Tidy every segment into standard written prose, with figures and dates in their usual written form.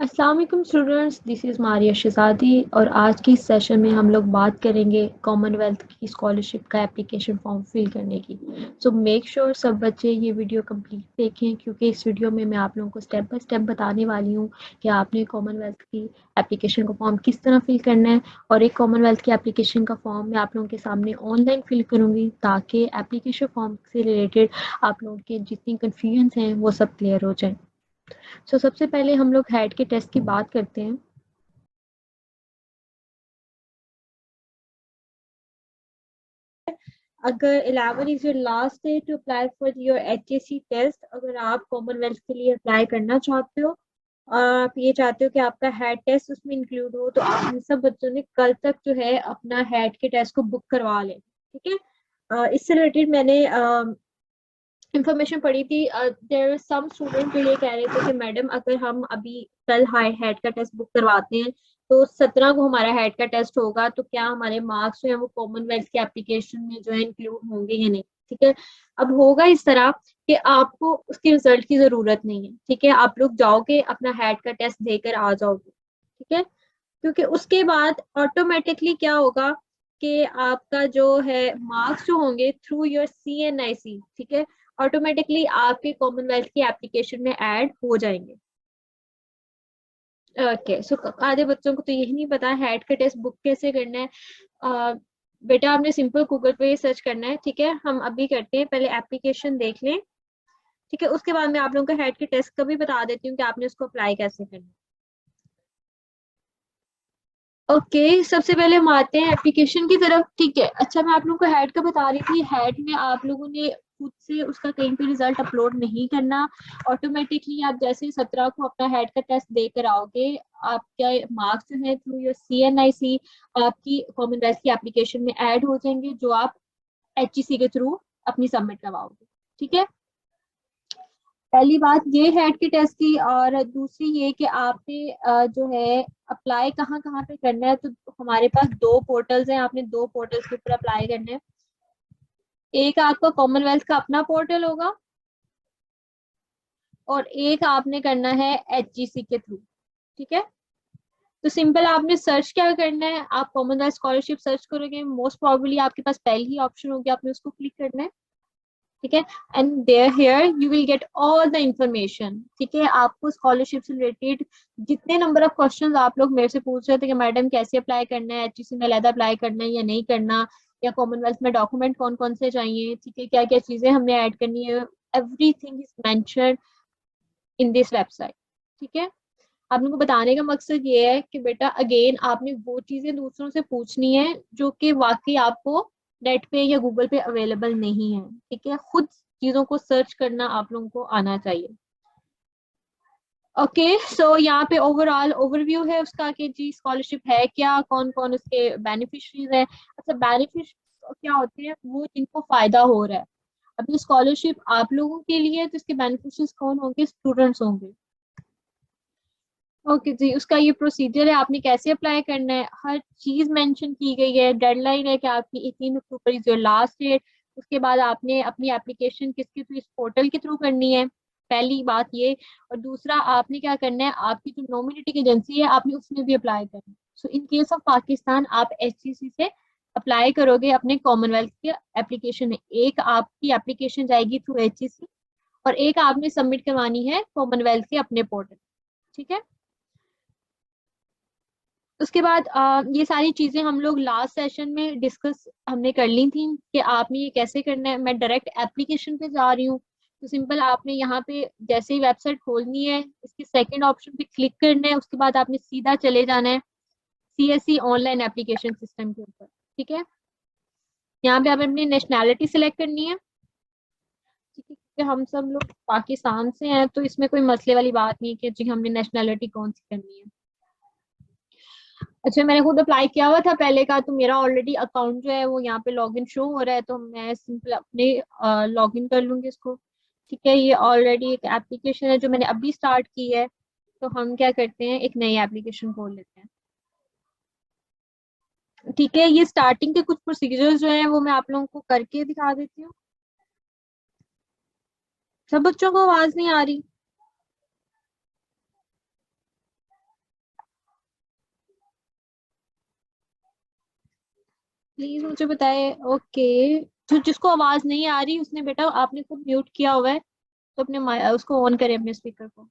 अस्सलाम वालेकुम students, this is Maria शहज़ादी और आज की इस सेशन में हम लोग बात करेंगे कॉमनवेल्थ की स्कॉलरशिप का एप्लीकेशन फॉर्म फिल करने की। सो मेक श्योर सब बच्चे ये वीडियो कंप्लीट देखें, क्योंकि इस वीडियो में मैं आप लोगों को स्टेप बाय स्टेप बताने वाली हूँ कि आपने कॉमनवेल्थ की एप्लीकेशन का फॉर्म किस तरह फिल करना है। और एक कॉमनवेल्थ की एप्लीकेशन का फॉर्म मैं आप लोगों के सामने ऑनलाइन फिल करूँगी, ताकि एप्लीकेशन फॉर्म से रिलेटेड आप लोगों के जितनी कन्फ्यूजन हैं वो सब क्लियर हो जाए। सबसे पहले हम लोग हेड के टेस्ट की बात करते हैं। अगर 11 is your last day to apply for your HSC test, अगर आप कॉमनवेल्थ के लिए अप्लाई करना चाहते हो और आप ये चाहते हो कि आपका हेड टेस्ट उसमें इंक्लूड हो, तो आप इन सब बच्चों ने कल तक जो है अपना हेड के टेस्ट को बुक करवा लें। ठीक है, इससे रिलेटेड मैंने इंफॉर्मेशन पढ़ी थी। देयर सम स्टूडेंट जो ये कह रहे थे कि मैडम अगर हम अभी कल हाई हेड का टेस्ट बुक करवाते हैं तो 17 को हमारा हेड का टेस्ट होगा, तो क्या हमारे मार्क्स जो है वो कॉमनवेल्थ की एप्लीकेशन में जो है इंक्लूड होंगे या नहीं। ठीक है, अब होगा इस तरह कि आपको उसके रिजल्ट की जरूरत नहीं है। ठीक है, आप लोग जाओगे अपना हेड का टेस्ट देकर आ जाओगे। ठीक है, क्योंकि उसके बाद ऑटोमेटिकली क्या होगा कि आपका जो है मार्क्स जो होंगे थ्रू योर CNIC, ठीक है, ऑटोमेटिकली आपके कॉमनवेल्थ की एप्लीकेशन में ऐड हो जाएंगे। ओके, सो आधे बच्चों को तो यही नहीं पता हेड का टेस्ट बुक कैसे करना है। बेटा आपने सिंपल गूगल पे सर्च करना है। ठीक है, हम अभी करते हैं, पहले एप्लीकेशन देख लें। ठीक है, उसके बाद मैं आप लोगों को हेड के टेस्ट का भी बता देती हूँ कि आपने उसको अप्लाई कैसे करना है। सबसे पहले हम आते हैं एप्लीकेशन की तरफ। ठीक है, अच्छा मैं आप लोगों को हेड का बता रही थी। हेड में आप लोगों ने खुद से उसका कहीं पे रिजल्ट अपलोड नहीं करना। ऑटोमेटिकली आप जैसे 17 को अपना हेड का टेस्ट देकर आओगे, आपके मार्क्स जो है थ्रू योर CNIC आपकी कॉमनवेल्थ की एप्लीकेशन में ऐड हो जाएंगे, जो आप HEC के थ्रू अपनी सबमिट करवाओगे। ठीक है, पहली बात ये है हेड के टेस्ट की। और दूसरी ये कि आपने जो है अप्लाई कहाँ कहाँ पे करना है। तो हमारे पास दो पोर्टल्स हैं, आपने दो पोर्टल्स के ऊपर अप्लाई करना है। एक आपका कॉमनवेल्थ का अपना पोर्टल होगा और एक आपने करना है HGC के थ्रू। ठीक है, तो सिंपल आपने सर्च क्या करना है, आप कॉमनवेल्थ स्कॉलरशिप सर्च करोगे, मोस्ट प्रोबेबली आपके पास पहली ही ऑप्शन होगी, आपने उसको क्लिक करना है। ठीक है, and there here you will get all the information. ठीक है, आपको स्कॉलरशिप से रिलेटेड जितने नंबर ऑफ क्वेश्चंस आप लोग मेरे से पूछ रहे थे कि मैडम कैसे अप्लाई करना है, HEC में अलग अप्लाई करना है या नहीं करना, या कॉमनवेल्थ में डॉक्यूमेंट कौन कौन से चाहिए, ठीक है, क्या क्या चीजें हमने ऐड करनी है, everything is mentioned in this website. ठीक है, आप लोगों को बताने का मकसद ये है कि बेटा अगेन आपने वो चीजें दूसरों से पूछनी है जो कि वाकई आपको नेट पे या गूगल पे अवेलेबल नहीं है। ठीक है, खुद चीजों को सर्च करना आप लोगों को आना चाहिए। ओके, सो यहाँ पे ओवरऑल ओवरव्यू है उसका कि जी स्कॉलरशिप है क्या, कौन कौन उसके बेनिफिशरीज है। अच्छा, बेनिफिट क्या होते हैं, वो जिनको फायदा हो रहा है। अब ये स्कॉलरशिप आप लोगों के लिए, तो इसके बेनिफिशरीज कौन होंगे, स्टूडेंट्स होंगे। ओके जी, उसका ये प्रोसीजर है, आपने कैसे अप्लाई करना है, हर चीज मेंशन की गई है। डेडलाइन है कि आपकी 18 October is your last date. उसके बाद आपने अपनी एप्लीकेशन किसके थ्रू, इस पोर्टल के थ्रू करनी है, पहली बात ये। और दूसरा आपने क्या करना है, आपकी जो नॉमिनेटिंग एजेंसी है आपने उसमें भी अप्लाई करना है। सो इन केस ऑफ पाकिस्तान आप HCC से अप्लाई करोगे अपने कॉमनवेल्थ के एप्लीकेशन में, एक आपकी एप्लीकेशन जाएगी थ्रू HCC और एक आपने सबमिट करवानी है कॉमनवेल्थ के अपने पोर्टल। ठीक है, उसके बाद ये सारी चीजें हम लोग लास्ट सेशन में डिस्कस हमने कर ली थी कि आपने ये कैसे करना है। मैं डायरेक्ट एप्लीकेशन पे जा रही हूँ। तो सिंपल आपने यहाँ पे जैसे ही वेबसाइट खोलनी है, इसके सेकंड ऑप्शन पे क्लिक करना है, उसके बाद आपने सीधा चले जाना है CSE ऑनलाइन एप्लीकेशन सिस्टम के ऊपर। ठीक है, यहाँ पे आपने अपनी नेशनैलिटी सिलेक्ट करनी है। ठीक है, क्योंकि हम सब लोग पाकिस्तान से हैं तो इसमें कोई मसले वाली बात नहीं है कि जी हमने नेशनैलिटी कौन सी करनी है। अच्छा, मैंने खुद अप्लाई किया हुआ था पहले का, तो मेरा ऑलरेडी अकाउंट जो है वो यहाँ पे लॉगिन शो हो रहा है, तो मैं सिंपल अपने लॉगिन कर लूंगी इसको। ठीक है, ये ऑलरेडी एक एप्लीकेशन है जो मैंने अभी स्टार्ट की है। तो हम क्या करते हैं, एक नई एप्लीकेशन खोल लेते हैं। ठीक है, ये स्टार्टिंग के कुछ प्रोसीजर्स जो है वो मैं आप लोगों को करके दिखा देती हूँ। सब बच्चों को आवाज नहीं आ रही। प्लीज मुझे बताए। ओके, जो जिसको आवाज नहीं आ रही उसने बेटा आपने खुद म्यूट किया हुआ है, तो अपने उसको ऑन करें अपने स्पीकर को।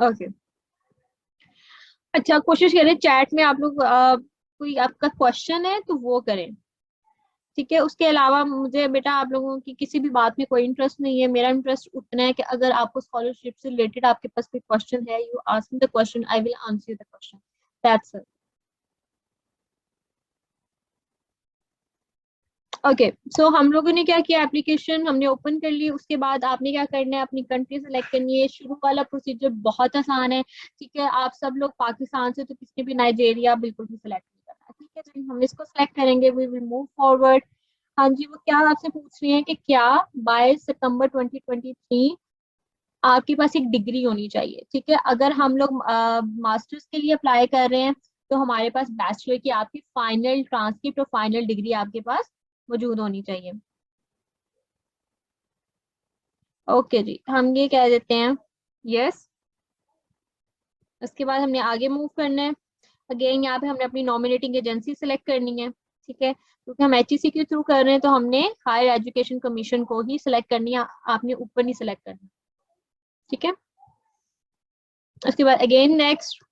ओके, अच्छा कोशिश करें चैट में आप लोग कोई आपका क्वेश्चन है तो वो करें, ठीक है। उसके अलावा मुझे बेटा आप लोगों की किसी भी बात में कोई इंटरेस्ट नहीं है, मेरा इंटरेस्ट उतना है कि अगर आपको स्कॉलरशिप से रिलेटेड आपके पास कोई क्वेश्चन है, you ask me the question, I will answer the question, that's it. Okay, so हम लोगों ने क्या किया, एप्लीकेशन हमने ओपन कर ली, उसके बाद आपने क्या करना है, अपनी कंट्री सेलेक्ट करनी है। शुरू वाला प्रोसीजर बहुत आसान है, ठीक है। आप सब लोग पाकिस्तान से, तो किसी ने भी नाइजेरिया बिल्कुल भी सिलेक्ट नहीं करना, ठीक है। तो हम इसको सिलेक्ट करेंगे, वी विल मूव फॉरवर्ड। हाँ जी, वो क्या आपसे पूछ रही है कि क्या बाय सितंबर 2023 आपके पास एक डिग्री होनी चाहिए, ठीक है। अगर हम लोग मास्टर्स के लिए अप्लाई कर रहे हैं तो हमारे पास बैचलर की आपकी फाइनल ट्रांसक्रिप्ट और फाइनल डिग्री आपके पास मौजूद होनी चाहिए। ओके जी, हम ये कह देते हैं यस। उसके बाद हमने आगे मूव करना है। अगेन यहाँ पे हमने अपनी नॉमिनेटिंग एजेंसी सेलेक्ट करनी है, ठीक है। क्योंकि हम एचईसी के थ्रू कर रहे हैं तो हमने हायर एजुकेशन कमीशन को ही सिलेक्ट करनी है, आपने ऊपर नहीं सिलेक्ट करना, ठीक है। उसके बाद अगेन नेक्स्ट।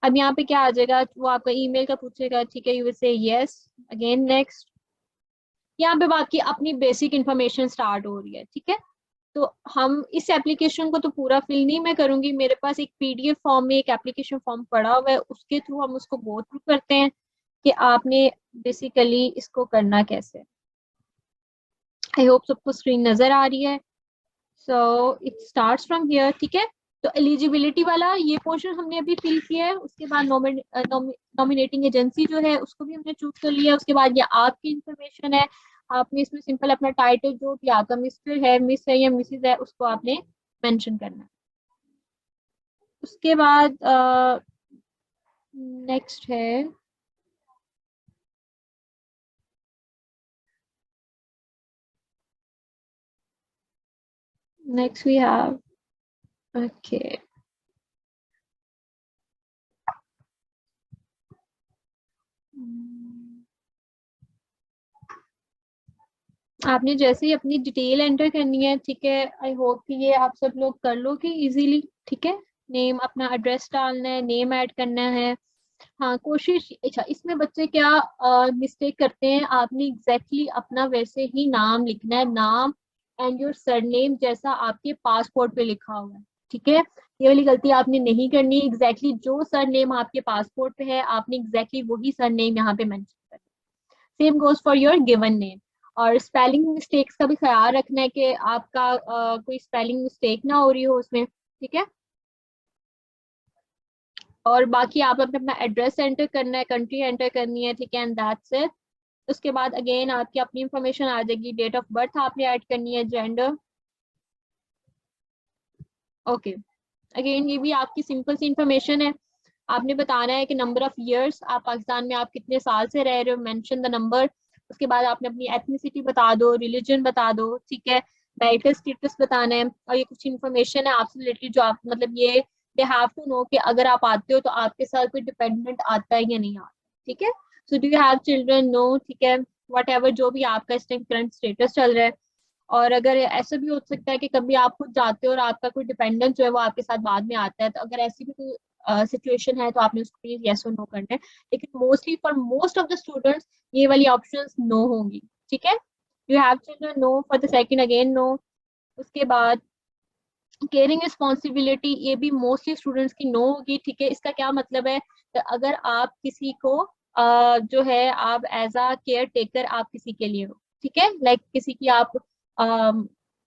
अब यहाँ पे क्या आ जाएगा, वो आपका ईमेल का पूछेगा, ठीक है, you will say yes. Again next. यहाँ पे बाकी अपनी बेसिक इंफॉर्मेशन स्टार्ट हो रही है, ठीक है। तो हम इस एप्लीकेशन को तो पूरा फिल नहीं मैं करूंगी, मेरे पास एक पीडीएफ फॉर्म में एक एप्लीकेशन फॉर्म पड़ा हुआ है, उसके थ्रू हम उसको गो थ्रू करते हैं कि आपने बेसिकली इसको करना कैसे है। आई होप सबको स्क्रीन नजर आ रही है। So it starts from here, ठीक है। तो एलिजिबिलिटी वाला ये पोर्शन हमने अभी फिल किया है। उसके बाद नॉमिनेटिंग एजेंसी जो है उसको भी हमने चूज कर लिया है। उसके बाद ये आपकी इंफॉर्मेशन है, आपने इसमें सिंपल अपना टाइटल जो भी आपका मिस्टर है, मिस है या मिसेज है, उसको आपने मेंशन करना है। उसके बाद नेक्स्ट है, नेक्स्ट वी हैव, ओके, आपने जैसे ही अपनी डिटेल एंटर करनी है, ठीक है। आई होप कि ये आप सब लोग कर लो कि इजीली, ठीक है। नेम, अपना एड्रेस डालना है, नेम ऐड करना है। हाँ कोशिश, अच्छा इसमें बच्चे क्या मिस्टेक करते हैं, आपने एग्जैक्टली अपना वैसे ही नाम लिखना है, नाम एंड योर सरनेम जैसा आपके पासपोर्ट पे लिखा हुआ है, ठीक है। ये वाली गलती आपने नहीं करनी। एग्जैक्टली जो सरनेम आपके पासपोर्ट पे है, आपने एग्जैक्टली वही सरनेम यहाँ पे मेंशन करना है। Same goes for your given name. और स्पेलिंग मिस्टेक्स का भी ख्याल रखना है कि आपका कोई स्पेलिंग मिस्टेक ना हो रही हो उसमें, ठीक है। और बाकी आप अपना अपना एड्रेस एंटर करना है, कंट्री एंटर करनी है, ठीक है, एंड दैट्स इट। उसके बाद अगेन आपकी अपनी इंफॉर्मेशन आ जाएगी, डेट ऑफ बर्थ आपने ऐड करनी है, जेंडर, ओके। अगेन ये भी आपकी सिंपल सी इंफॉर्मेशन है। आपने बताना है कि नंबर ऑफ इयर्स आप पाकिस्तान में आप कितने साल से रह रहे हो, मेंशन द नंबर। उसके बाद आपने अपनी एथनिसिटी बता दो, रिलीजन बता दो, ठीक है। मैरिटल स्टेटस बताना है, और ये कुछ इंफॉर्मेशन है आपसे रिलेटेड जो आप मतलब ये दे हैव टू नो कि अगर आप आते हो तो आपके साथ कोई डिपेंडेंट आता है या नहीं आता, ठीक है। So do you have children, no, ठीक है। वट एवर जो भी आपका इस टाइम करंट स्टेटस चल रहा है। और अगर ऐसा भी हो सकता है कि कभी आप खुद जाते हो और आपका कोई डिपेंडेंट जो है वो आपके साथ बाद में आता है, तो अगर ऐसी भी कोई सिचुएशन है तो आपने उसको प्लीज येस और नो करना है। लेकिन mostly for most of the students ये वाली ऑप्शंस नो होंगी, ठीक है। You have children, no, for the second again no. उसके बाद केयरिंग रिस्पॉन्सिबिलिटी, ये भी मोस्टली स्टूडेंट्स की नो होगी, ठीक है। इसका क्या मतलब है कि अगर आप किसी को जो है आप एज अ केयर टेकर आप किसी के लिए हो, ठीक है, लाइक किसी की आप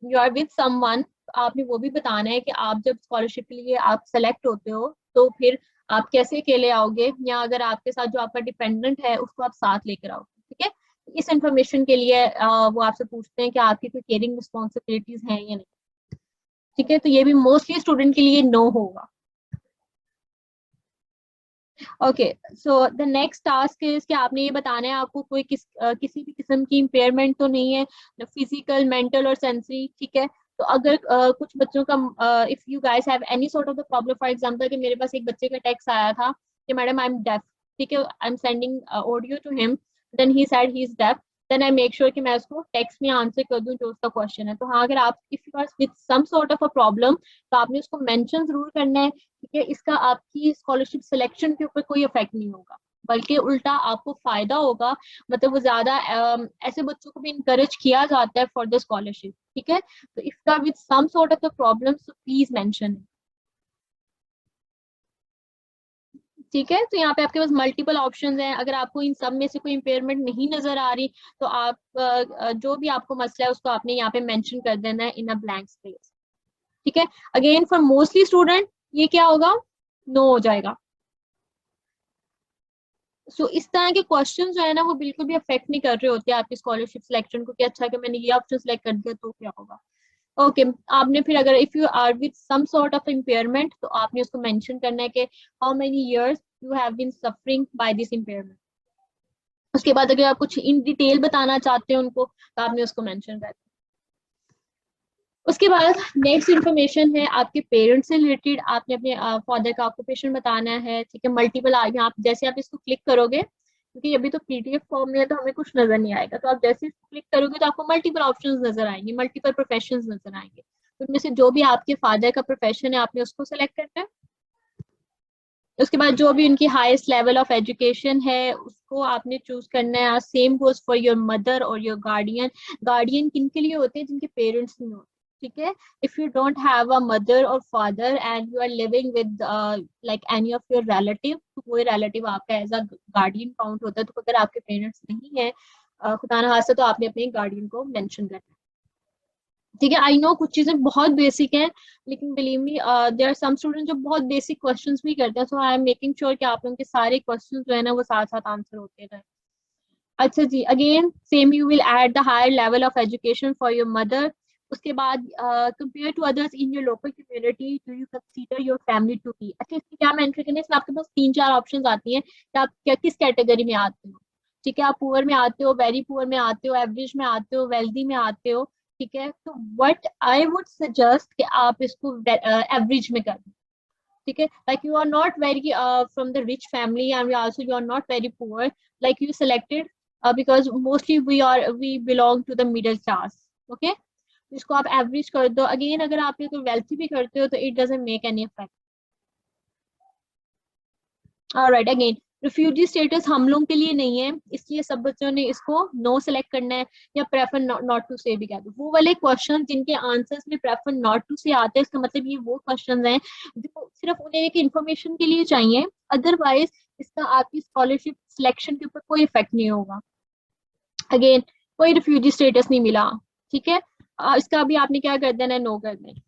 यू आर विद समवन, आपने वो भी बताना है कि आप जब स्कॉलरशिप के लिए आप सेलेक्ट होते हो तो फिर आप कैसे अकेले आओगे, या अगर आपके साथ जो आपका डिपेंडेंट है उसको आप साथ लेकर आओगे, ठीक है। इस इंफॉर्मेशन के लिए वो आपसे पूछते हैं कि आपकी कोई केयरिंग रिस्पॉन्सिबिलिटीज हैं या नहीं, ठीक है। तो ये भी मोस्टली स्टूडेंट के लिए नो होगा। Okay, so the next task is कि आपने ये बताना है आपको कोई किसी भी किस्म की इम्पेयरमेंट तो नहीं है, फिजिकल, मेंटल और सेंसरी, ठीक है। तो अगर कुछ बच्चों का if you guys have any sort of the problem, for example कि मेरे पास एक बच्चे का टेक्स्ट आया था कि मैडम आई एम डेफ, ठीक है, I am sending audio to him, then he said he is deaf, then I make sure कि मैं उसको टेक्स्ट में आंसर कर दूं जो उसका क्वेश्चन है। तो हाँ, अगर आप if you are with some sort of a problem, तो आपने उसको मेंशन जरूर करना है, ठीक है। इसका आपकी स्कॉलरशिप सिलेक्शन के ऊपर कोई इफेक्ट नहीं होगा, बल्कि उल्टा आपको फायदा होगा। मतलब वो ज्यादा ऐसे बच्चों को भी इनकरेज किया जाता है फॉर द स्कॉलरशिप, ठीक है। तो if you are with some sort of the problem, so please mention, ठीक है। तो यहाँ पे आपके पास मल्टीपल ऑप्शंस हैं। अगर आपको इन सब में से कोई इम्पेयरमेंट नहीं नजर आ रही, तो आप जो भी आपको मसला है उसको आपने यहाँ पे मेंशन कर देना है इन अ ब्लैंक स्पेस, ठीक है। अगेन फॉर मोस्टली स्टूडेंट ये क्या होगा, नो हो जाएगा। सो इस तरह के क्वेश्चन जो है ना, वो बिल्कुल भी अफेक्ट नहीं कर रहे होते आपकी स्कॉलरशिप सिलेक्शन को, कि अच्छा कि मैंने ये ऑप्शन सिलेक्ट कर दिया तो क्या होगा। ओके आपने फिर अगर if you are with some sort of impairment, तो आपने उसको मेंशन करना है कि how many years you have been suffering by this impairment. उसके बाद अगर आप कुछ इन डिटेल बताना चाहते हैं उनको, तो आपने उसको मेंशन कर दिया। उसके बाद नेक्स्ट इन्फॉर्मेशन है आपके पेरेंट्स से रिलेटेड। आपने अपने फादर का ऑक्यूपेशन बताना है, ठीक है। मल्टीपल आप जैसे आप इसको क्लिक करोगे, क्योंकि अभी तो पीडीएफ फॉर्म में है तो हमें कुछ नजर नहीं आएगा, तो आप जैसे इसको क्लिक करोगे तो आपको मल्टीपल ऑप्शंस नजर आएंगे, मल्टीपल प्रोफेशंस नजर आएंगे। उनमें से जो भी आपके फादर का प्रोफेशन है आपने उसको सेलेक्ट करना है। उसके बाद जो भी उनकी हाईएस्ट लेवल ऑफ एजुकेशन है उसको आपने चूज करना है। Same goes for your mother और योर गार्डियन। गार्डियन किन के लिए होते हैं, जिनके पेरेंट्स नहीं होते, ठीक है। If you don't have a mother or father and you are living with like any of your relative, तो कोई रिलेटिव आपका एज अ गार्डियन काउंट होता है। तो अगर आपके पेरेंट्स नहीं है खुदा ना खास्ता, तो आपने अपने गार्डियन को मेंशन करना है, ठीक है। आई नो कुछ चीजें बहुत बेसिक हैं, लेकिन believe me there are some student जो बहुत बेसिक क्वेश्चंस भी करते हैं, so I am making sure कि आप लोगों के सारे क्वेश्चंस जो है ना वो साथ साथ आंसर होते रहे। अच्छा जी, again same you will add the higher level of education for your mother. उसके बाद compare to others in your local community, do you consider your family to be, अच्छा इसमें क्या मेंशन करना है, इसमें आपके पास तीन चार ऑप्शंस आती हैं कि आप क्या किस कैटेगरी में आते हो, ठीक है। आप पुअर में आते हो, वेरी पुअर में आते हो, एवरेज में आते हो, वेल्दी में आते हो, ठीक है। तो व्हाट आई वुड सजेस्ट कि आप इसको एवरेज में कर, ठीक है। Like you are not very from the rich family and also you are not very poor, like you selected because mostly we belong to the middle class, okay. इसको आप average कर दो। अगेन अगर आप ये कोई वेल्थी भी करते हो तो it doesn't make any effect. Alright, again refugee status हम लोग के लिए नहीं है, इसलिए सब बच्चों ने इसको नो सेलेक्ट करना है, या प्रेफर नॉट टू से भी कह दो। वो वाले क्वेश्चन जिनके आंसर्स में प्रेफर नॉट टू से आते हैं, इसका मतलब ये वो क्वेश्चन हैं जो सिर्फ उन्हें एक इंफॉर्मेशन के लिए चाहिए, अदरवाइज इसका आपकी स्कॉलरशिप सिलेक्शन के ऊपर कोई इफेक्ट नहीं होगा। अगेन कोई रिफ्यूजी स्टेटस नहीं मिला, ठीक है। इसका भी आपने क्या कर देना है, नो कर देना।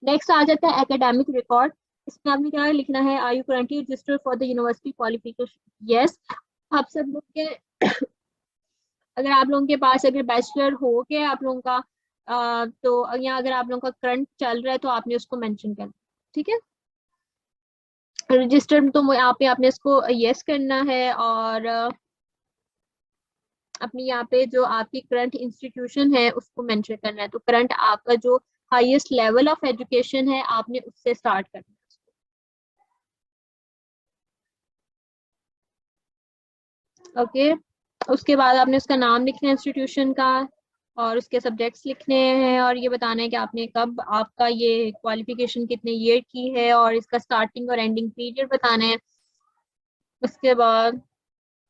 नेक्स्ट आ जाता है एकेडमिक रिकॉर्ड। इसमें आपने क्या लिखना है, are you currently registered for the university qualification, yes. आप सब लोग के अगर आप लोगों के पास अगर बैचलर हो गया आप लोगों का तो यहाँ अगर आप लोगों का करंट चल रहा है तो आपने उसको मेंशन करना, ठीक है। रजिस्टर्ड तो आप आपने इसको यस करना है, और अपनी यहाँ पे जो आपकी करंट इंस्टीट्यूशन है उसको मेंशन करना है। तो करंट आपका जो हाईएस्ट लेवल ऑफ एजुकेशन है आपने उससे स्टार्ट करना है। ओके उसके बाद आपने उसका नाम लिखना है इंस्टीट्यूशन का, और उसके सब्जेक्ट्स लिखने हैं, और ये बताना है कि आपने कब आपका ये क्वालिफिकेशन कितने ईयर की है, और इसका स्टार्टिंग और एंडिंग पीरियड बताना है। उसके बाद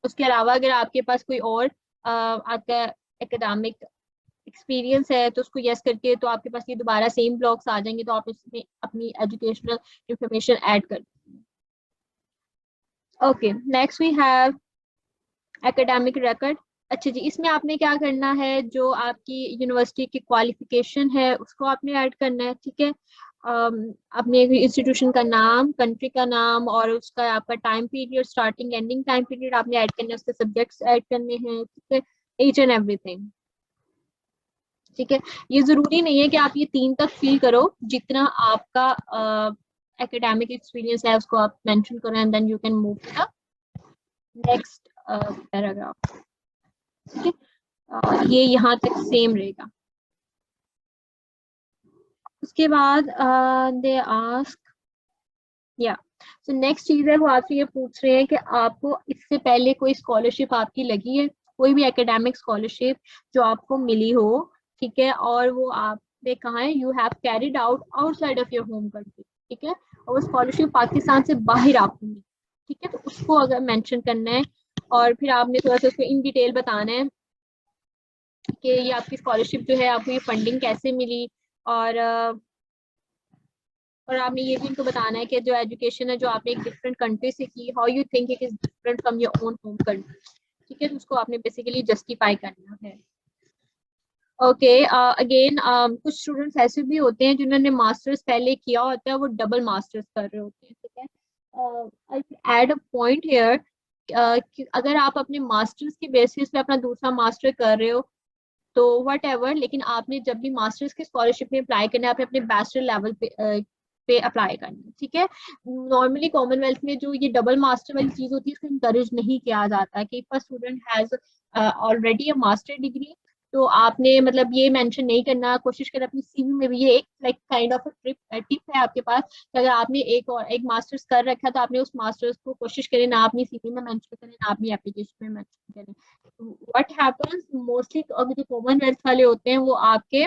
उसके अलावा अगर आपके पास कोई और आपका एकेडमिक एक्सपीरियंस है तो उसको यस करके, तो आपके पास ये दोबारा सेम ब्लॉक्स आ जाएंगे, तो आप इसमें अपनी एजुकेशनल इंफॉर्मेशन ऐड कर। Okay next we have academic record. अच्छा जी, इसमें आपने क्या करना है, जो आपकी यूनिवर्सिटी की क्वालिफिकेशन है उसको आपने ऐड करना है, ठीक है। अपने इंस्टीट्यूशन का नाम, कंट्री का नाम, और उसका आपका time period, starting ending time period आपने ऐड करना है, उसके सब्जेक्ट्स ऐड करने हैं, ठीक है। ईच एंड एवरीथिंग, ठीक है। ये जरूरी नहीं है कि आप ये तीन तक फिल करो, जितना आपका एकेडमिक एक्सपीरियंस है उसको आप मेंशन करो, and then you can move to the next paragraph, ठीक है। ये यहाँ तक सेम रहेगा। उसके बाद दे आस्क या सो नेक्स्ट चीज है, वो आपसे ये पूछ रहे हैं कि आपको इससे पहले कोई स्कॉलरशिप आपकी लगी है, कोई भी एकेडमिक स्कॉलरशिप जो आपको मिली हो, ठीक है, और वो आपने कहा है you have carried out outside of your home country, ठीक है, और वो स्कॉलरशिप पाकिस्तान से बाहर आपको मिली, ठीक है, तो उसको अगर मेंशन करना है और फिर आपने थोड़ा सा उसको इन डिटेल बताना है कि ये आपकी स्कॉलरशिप जो है आपको ये फंडिंग कैसे मिली, और और आपने ये भी इनको बताना है कि जो एजुकेशन है जो आपने एक डिफरेंट कंट्री से की, how you think it is different from your own home country, ठीक है, तो उसको आपने बेसिकली जस्टिफाई करना है। ओके, अगेन कुछ स्टूडेंट्स ऐसे भी होते हैं जिन्होंने मास्टर्स पहले किया होता है, वो डबल मास्टर्स कर रहे होते हैं, ठीक है, आई एड अ पॉइंट हियर, अगर आप अपने मास्टर्स की बेसिस पे अपना दूसरा मास्टर कर रहे हो तो वट एवर, लेकिन आपने जब भी मास्टर्स की स्कॉलरशिप में अप्लाई करना है आपने अपने बैचलर लेवल पे अप्लाई करना है, ठीक है। नॉर्मली कॉमनवेल्थ में जो ये डबल मास्टर वाली चीज होती है इसको इंकरेज नहीं किया जाता कि if a student has already a master degree तो आपने मतलब ये मेंशन नहीं करना, कोशिश करें अपनी सीवी में भी, ये एक लाइक काइंड ऑफ टिप है आपके पास कि अगर आपने एक मास्टर्स कर रखा है तो आपने उस मास्टर्स को कोशिश करें ना अपनी सीवी में मेंशन करें ना अपनी एप्लीकेशन में मेंशन करें। व्हाट हैपेंस मोस्टली जो कॉमनवेल्थ वाले होते हैं वो आपके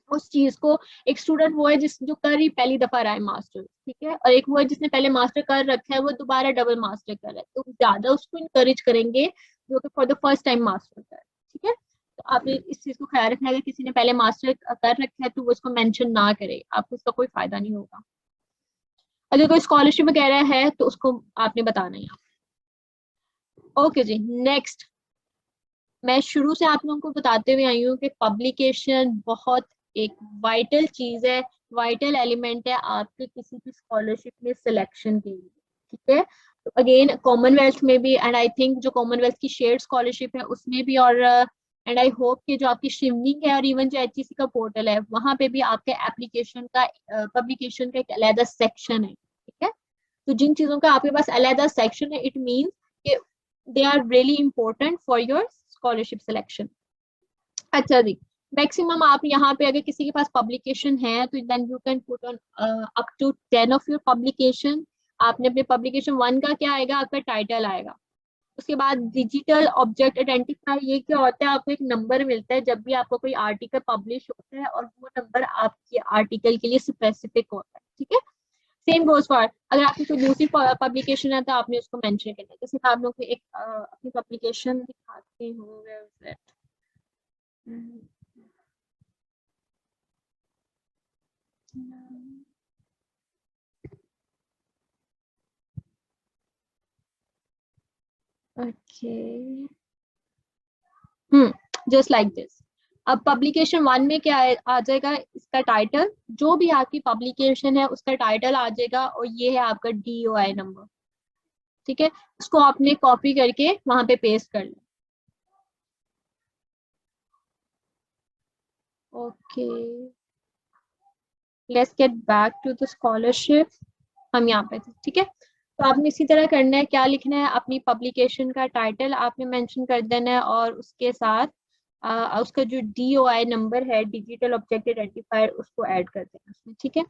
उस चीज को, एक स्टूडेंट वो है जिस जो कर ही पहली दफा रहा है मास्टर, ठीक है, और एक वो है जिसने पहले मास्टर कर रखा है वो दोबारा डबल मास्टर कर रहा है, तो ज्यादा उसको इनकरेज करेंगे जो कि for the first time master कर, ठीक है, तो आपने इस चीज को ख्याल रखना है, अगर किसी ने पहले मास्टर कर रखा है तो वो इसको मेंशन ना करे, आपको इसका कोई फायदा नहीं होगा। अगर कोई स्कॉलरशिप वगैरह है तो उसको आपने बताना है। ओके जी, नेक्स्ट, मैं शुरू से आप लोगों को बताते हुए आई हूँ कि पब्लिकेशन बहुत एक वाइटल चीज है, वाइटल एलिमेंट है आपके किसी भी स्कॉलरशिप में सिलेक्शन के लिए, ठीक है, तो अगेन कॉमनवेल्थ में भी एंड आई थिंक जो कॉमनवेल्थ की शेयर्ड स्कॉलरशिप है उसमें भी, और एंड आई होप कि जो आपकी शिवनिंग है और इवन जो एचईसी का पोर्टल है वहां पे भी आपके एप्लीकेशन का पब्लिकेशन का एक अलग सेक्शन है, ठीक है, तो जिन चीजों का आपके पास अलग सेक्शन है इट मीन्स कि they are really important for your scholarship selection. अच्छा जी, मैक्सिमम आप यहाँ पे अगर किसी के पास पब्लिकेशन है तो then you can put on up to 10 of your publication. आपने अपने पब्लिकेशन 1 का क्या आएगा, आपका टाइटल आएगा, उसके बाद डिजिटल ऑब्जेक्ट आइडेंटिफायर, ये क्या होता है, आपको एक नंबर मिलता है जब भी आपको कोई आर्टिकल पब्लिश होता है और वो नंबर आपके आर्टिकल के लिए स्पेसिफिक होता है, ठीक है। सेम गोज फॉर अगर आपकी कोई दूसरी पब्लिकेशन है तो आपने उसको मेंशन करना है, जैसे आप लोग को एक अपनी पब्लिकेशन दिखाते होंगे। Okay, just like this. अब पब्लिकेशन 1 में क्या आ जाएगा, इसका टाइटल, जो भी आपकी पब्लिकेशन है उसका टाइटल आ जाएगा और ये है आपका DOI नंबर, ठीक है, उसको आपने कॉपी करके वहां पे पेस्ट कर लें। Okay, let's get back to the scholarship, हम यहाँ पे थे, ठीक है, तो आपने इसी तरह करना है, क्या लिखना है, अपनी पब्लिकेशन का टाइटल आपने मेंशन कर देना है और उसके साथ उसका जो DOI नंबर है, डिजिटल ऑब्जेक्ट आइडेंटिफायर, उसको ऐड कर देना उसमें, ठीक है,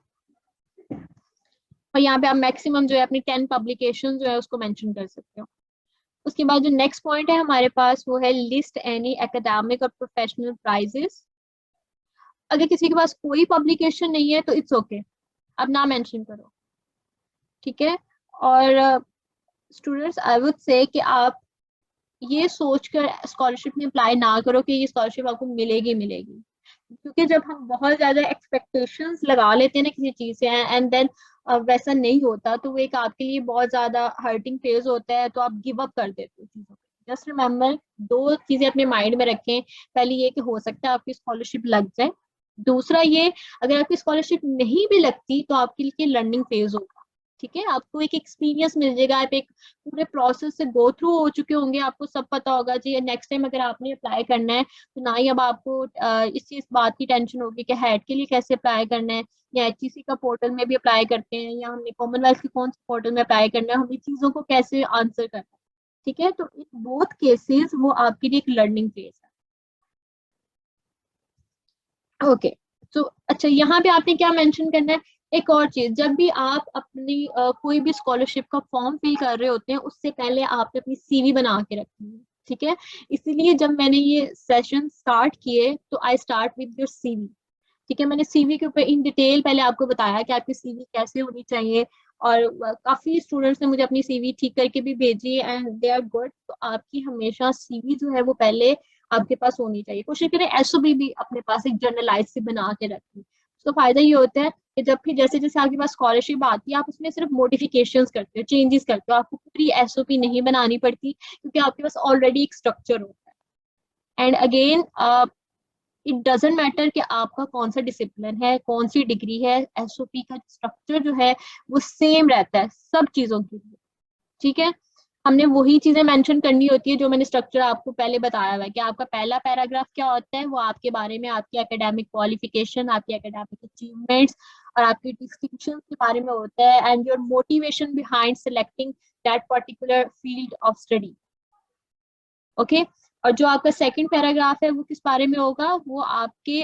और यहाँ पे आप मैक्सिमम जो है अपनी 10 पब्लिकेशन जो है उसको मेंशन कर सकते हो। उसके बाद जो नेक्स्ट पॉइंट है हमारे पास वो है लिस्ट एनी एकेडमिक और प्रोफेशनल प्राइजेस। अगर किसी के पास कोई पब्लिकेशन नहीं है तो इट्स ओके, आप ना मेंशन करो, ठीक है, और स्टूडेंट्स आई वुड से कि आप ये सोचकर स्कॉलरशिप में अप्लाई ना करो कि ये स्कॉलरशिप आपको मिलेगी मिलेगी, क्योंकि जब हम बहुत ज्यादा एक्सपेक्टेशंस लगा लेते हैं ना किसी चीज से एंड देन वैसा नहीं होता तो वो एक आपके लिए बहुत ज्यादा हर्टिंग फेज होता है, तो आप गिव अप कर देते हो चीजों को। जस्ट रिमेम्बर, दो चीजें अपने माइंड में रखें, पहली ये कि हो सकता है आपकी स्कॉलरशिप लग जाए, दूसरा ये अगर आपकी स्कॉलरशिप नहीं भी लगती तो आपके लिए लर्निंग फेज होगा, ठीक है, आपको एक एक्सपीरियंस मिल जाएगा, आप एक पूरे प्रोसेस से गो थ्रू हो चुके होंगे, आपको सब पता होगा जी, नेक्स्ट टाइम अगर आपने अप्लाई करना है तो ना ही अब आपको इस चीज बात की टेंशन होगी कि हेड के लिए कैसे अप्लाई करना है, या एचईसी का पोर्टल में भी अप्लाई करते हैं या हमने कॉमनवेल्थ के कौन से पोर्टल में अप्लाई करना है, हमें चीजों को कैसे आंसर करना है, ठीक है, तो इन बोथ केसेस वो आपके लिए एक लर्निंग फेज है। ओके, तो अच्छा, यहाँ पे आपने क्या मेंशन करना है, एक और चीज, जब भी आप अपनी कोई भी स्कॉलरशिप का फॉर्म फिल कर रहे होते हैं उससे पहले आपने अपनी सीवी बना के रखनी है, ठीक है। इसीलिए जब मैंने ये सेशन स्टार्ट किए तो I start with your CV, ठीक है। मैंने सीवी के ऊपर इन डिटेल पहले आपको बताया कि आपकी सीवी कैसे होनी चाहिए, और काफी स्टूडेंट्स ने मुझे अपनी सीवी ठीक करके भी भेजी एंड दे आर गुड। तो आपकी हमेशा सीवी जो है वो पहले आपके पास होनी चाहिए। कोशिश करें एसओपी भी अपने पास एक जर्नलाइज से बना के रखें। तो फायदा ये होता है कि जब फिर जैसे जैसे आपके पास स्कॉलरशिप आती है आप उसमें सिर्फ मॉडिफिकेशंस करते हो, चेंजेस करते हो, आपको पूरी एसओपी नहीं बनानी पड़ती क्योंकि आपके पास ऑलरेडी एक स्ट्रक्चर होता है। And again it doesn't matter कि आपका कौन सा डिसिप्लिन है, कौन सी डिग्री है, एसओपी का स्ट्रक्चर जो है वो सेम रहता है सब चीजों के लिए, ठीक है। हमने वही चीजें मेंशन करनी होती है जो मैंने स्ट्रक्चर आपको पहले बताया हुआ है कि आपका पहला पैराग्राफ क्या होता है, वो आपके बारे में, आपकी एकेडमिक क्वालिफिकेशन, आपकी एकेडमिक अचीवमेंट्स और आपकी डिस्टिंक्शन के बारे में होता है, and your motivation behind selecting that particular field of study, okay. और जो आपका सेकंड पैराग्राफ है वो किस बारे में होगा, वो आपके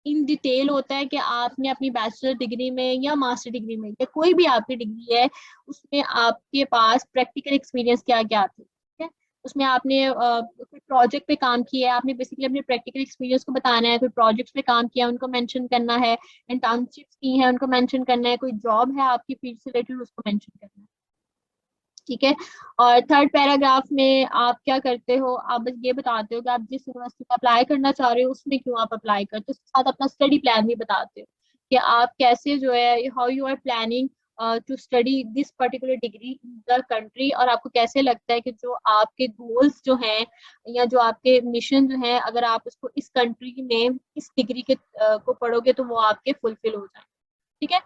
इन डिटेल होता है कि आपने अपनी बैचलर डिग्री में या मास्टर डिग्री में या कोई भी आपकी डिग्री है उसमें आपके पास प्रैक्टिकल एक्सपीरियंस क्या क्या थे, ठीक है। उसमें आपने कोई प्रोजेक्ट पे काम किया है, आपने बेसिकली अपने प्रैक्टिकल एक्सपीरियंस को बताना है, कोई प्रोजेक्ट्स पे काम किया है उनको मेंशन करना है, इंटर्नशिप्स की है उनको मेंशन करना है, कोई जॉब है आपकी फील्ड से रिलेटेड उसको मेंशन करना है, ठीक है। और थर्ड पैराग्राफ में आप क्या करते हो, आप बस ये बताते हो कि आप जिस यूनिवर्सिटी में अप्लाई करना चाह रहे हो उसमें क्यों आप अप्लाई करते हो, उसके साथ अपना स्टडी प्लान भी बताते हो कि आप कैसे जो है, how you are planning to study this particular degree in the country, और आपको कैसे लगता है कि जो आपके गोल्स जो हैं या जो आपके मिशन जो हैं अगर आप उसको इस कंट्री में इस डिग्री के को पढ़ोगे तो वो आपके फुलफिल हो जाए, ठीक है।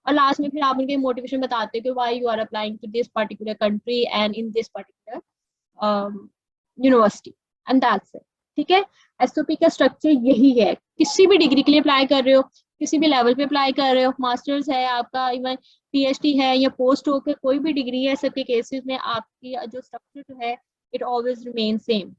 और लास्ट में फिर आप उनके मोटिवेशन बताते हो कि why you are applying to this particular country and in this particular university, and that's it, ठीक है। एसओपी का स्ट्रक्चर यही है, किसी भी डिग्री के लिए अप्लाई कर रहे हो, किसी भी लेवल पे अप्लाई कर रहे हो, मास्टर्स है आपका, इवन पीएचडी है या पोस्ट हो के कोई भी डिग्री है, सबके केसेस में आपकी जो स्ट्रक्चर जो है it always remain same.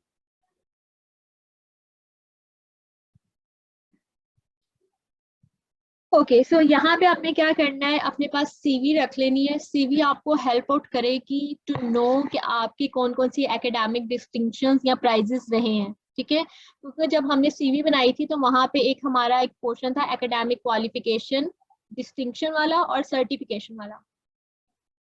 Okay, so यहाँ पे आपने क्या करना है, अपने पास सीवी रख लेनी है। सीवी आपको हेल्प आउट करेगी टू नो कि आपकी कौन कौन सी एकेडमिक डिस्टिंक्शंस या प्राइजेस रहे हैं, ठीक है। क्योंकि जब हमने सीवी बनाई थी तो वहां पे एक हमारा एक पोर्शन था एकेडमिक क्वालिफिकेशन, डिस्टिंक्शन वाला और सर्टिफिकेशन वाला,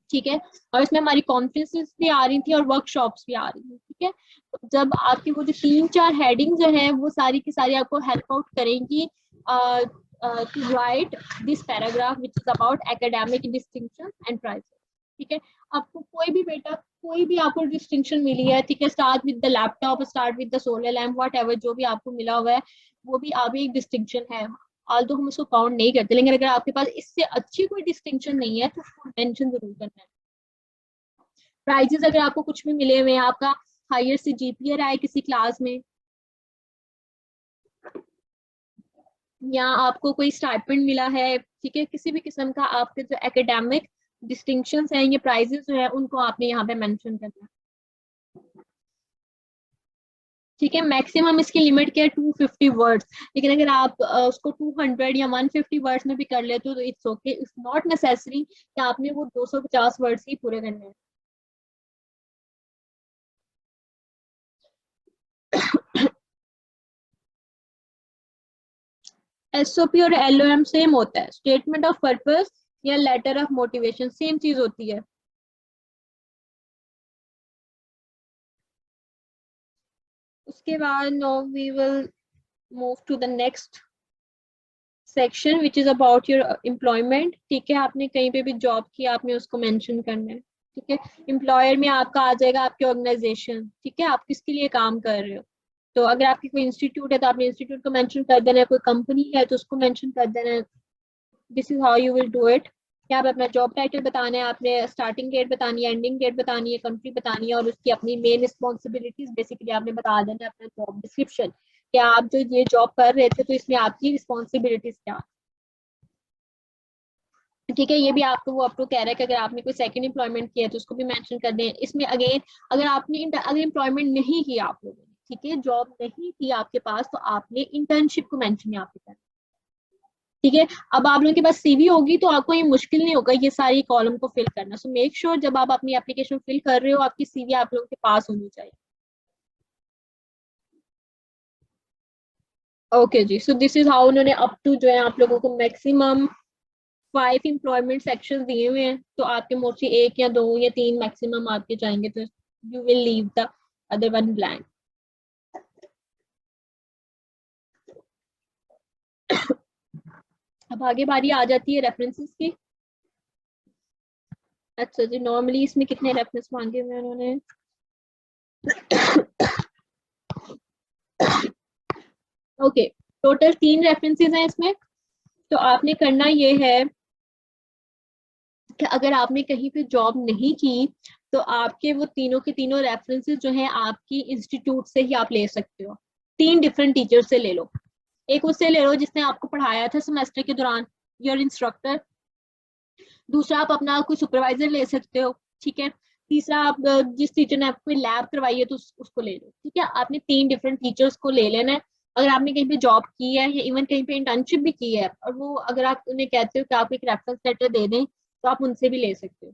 ठीक है। और इसमें हमारी कॉन्फ्रेंसेस भी आ रही थी और वर्कशॉप्स भी आ रही थी, ठीक है। तो जब आपकी वो जो तीन चार हेडिंग जो है वो सारी की सारी आपको हेल्प आउट करेंगी to write this paragraph which is about academic distinction and prizes, ठीक है। आपको कोई भी बेटा कोई भी आपको डिस्टिंक्शन मिली है, ठीक है, start with the laptop, start with the solar lamp, what ever जो भी आपको मिला हुआ है वो भी अभी एक डिस्टिंक्शन है, ऑल तो हम उसको काउंट नहीं करते, लेकिन अगर आपके पास इससे अच्छी कोई डिस्टिंक्शन नहीं है तो उसको मेंशन जरूर करना है। प्राइजेस अगर आपको कुछ भी मिले हुए हैं, आपका हायर से जीपीए रहा है किसी क्लास में, या आपको कोई स्टाइपेंड मिला है, ठीक है, किसी भी किस्म का आपके जो एकेडमिक डिस्टिंक्शंस हैं, ये प्राइजेस जो है उनको आपने यहाँ पे मेंशन करना है, ठीक है। मैक्सिमम इसकी लिमिट क्या है, 250 वर्ड्स, लेकिन अगर आप उसको 200 या 150 वर्ड्स में भी कर लेते हो तो it's okay, it's not necessary कि आपने वो 250 वर्ड्स ही पूरे करने हैं। एसओपी और एलओएम सेम होता है, स्टेटमेंट ऑफ पर्पस या लेटर ऑफ मोटिवेशन सेम चीज होती है। उसके बाद no we will move to the next section which is about your employment, ठीक है। आपने कहीं पे भी जॉब किया आपने उसको मेंशन करना है, ठीक है। एम्प्लॉयर में आपका आ जाएगा आपके ऑर्गेनाइजेशन, ठीक है, आप किसके लिए काम कर रहे हो। तो अगर आपकी कोई इंस्टीट्यूट है तो आपने इंस्टीट्यूट को मेंशन कर देना है, कोई कंपनी है तो उसको मेंशन कर देना है। This is how you will do it. यहाँ पे अपना जॉब टाइटल बताना है, आपने स्टार्टिंग डेट बतानी है, एंडिंग डेट बतानी है, कंट्री बतानी है, और उसकी अपनी मेन रिस्पॉन्सिबिलिटीज बेसिकली आपने बता देना है, अपना जॉब डिस्क्रिप्शन कि आप जो ये जॉब कर रहे थे तो इसमें आपकी रिस्पॉन्सिबिलिटीज क्या, ठीक है। ये भी आपको वो अप्रूव कह रहा है कि अगर आपने कोई सेकंड एम्प्लॉयमेंट किया है तो उसको भी मेंशन कर दें इसमें। अगेन अगर आपने अगर एम्प्लॉयमेंट नहीं किया आप लोगों ने, ठीक है, जॉब नहीं थी आपके पास, तो आपने इंटर्नशिप को मेंशन यहाँ पे करना, ठीक है। अब आप लोगों के पास सीवी होगी तो आपको ये मुश्किल नहीं होगा ये सारी कॉलम को फिल करना। सो मेक श्योर जब आप अपनी एप्लीकेशन फिल कर रहे हो आपकी सीवी आप लोगों के पास होनी चाहिए। ओके जी, सो दिस इज हाउ उन्होंने अप टू जो है आप लोगों को मैक्सिमम 5 एम्प्लॉयमेंट सेक्शन दिए हुए हैं। तो आपके मोस्टली 1 या 2 या 3 मैक्सिमम आपके जाएंगे, तो you will leave the other one blank. अब आगे बारी आ जाती है रेफरेंसेस की। अच्छा जी, नॉर्मली इसमें कितने रेफरेंस मांगे हुए हैं उन्होंने? ओके, टोटल 3 रेफरेंसेस हैं इसमें। तो आपने करना ये है कि अगर आपने कहीं पे जॉब नहीं की तो आपके वो तीनों के तीनों रेफरेंसेस जो हैं आपकी इंस्टीट्यूट से ही आप ले सकते हो। 3 डिफरेंट टीचर से ले लो। एक उससे ले लो जिसने आपको पढ़ाया था सेमेस्टर के दौरान, योर इंस्ट्रक्टर। दूसरा आप अपना कोई सुपरवाइजर ले सकते हो, ठीक है। तीसरा आप जिस टीचर ने आपको लैब करवाई है तो उसको ले लो, ठीक है। आपने 3 डिफरेंट टीचर्स को ले लेना है। अगर आपने कहीं पे जॉब की है या इवन कहीं पे इंटर्नशिप भी की है और वो अगर आप उन्हें कहते हो कि आप एक रेफरेंस लेटर दे दें तो आप उनसे भी ले सकते हो।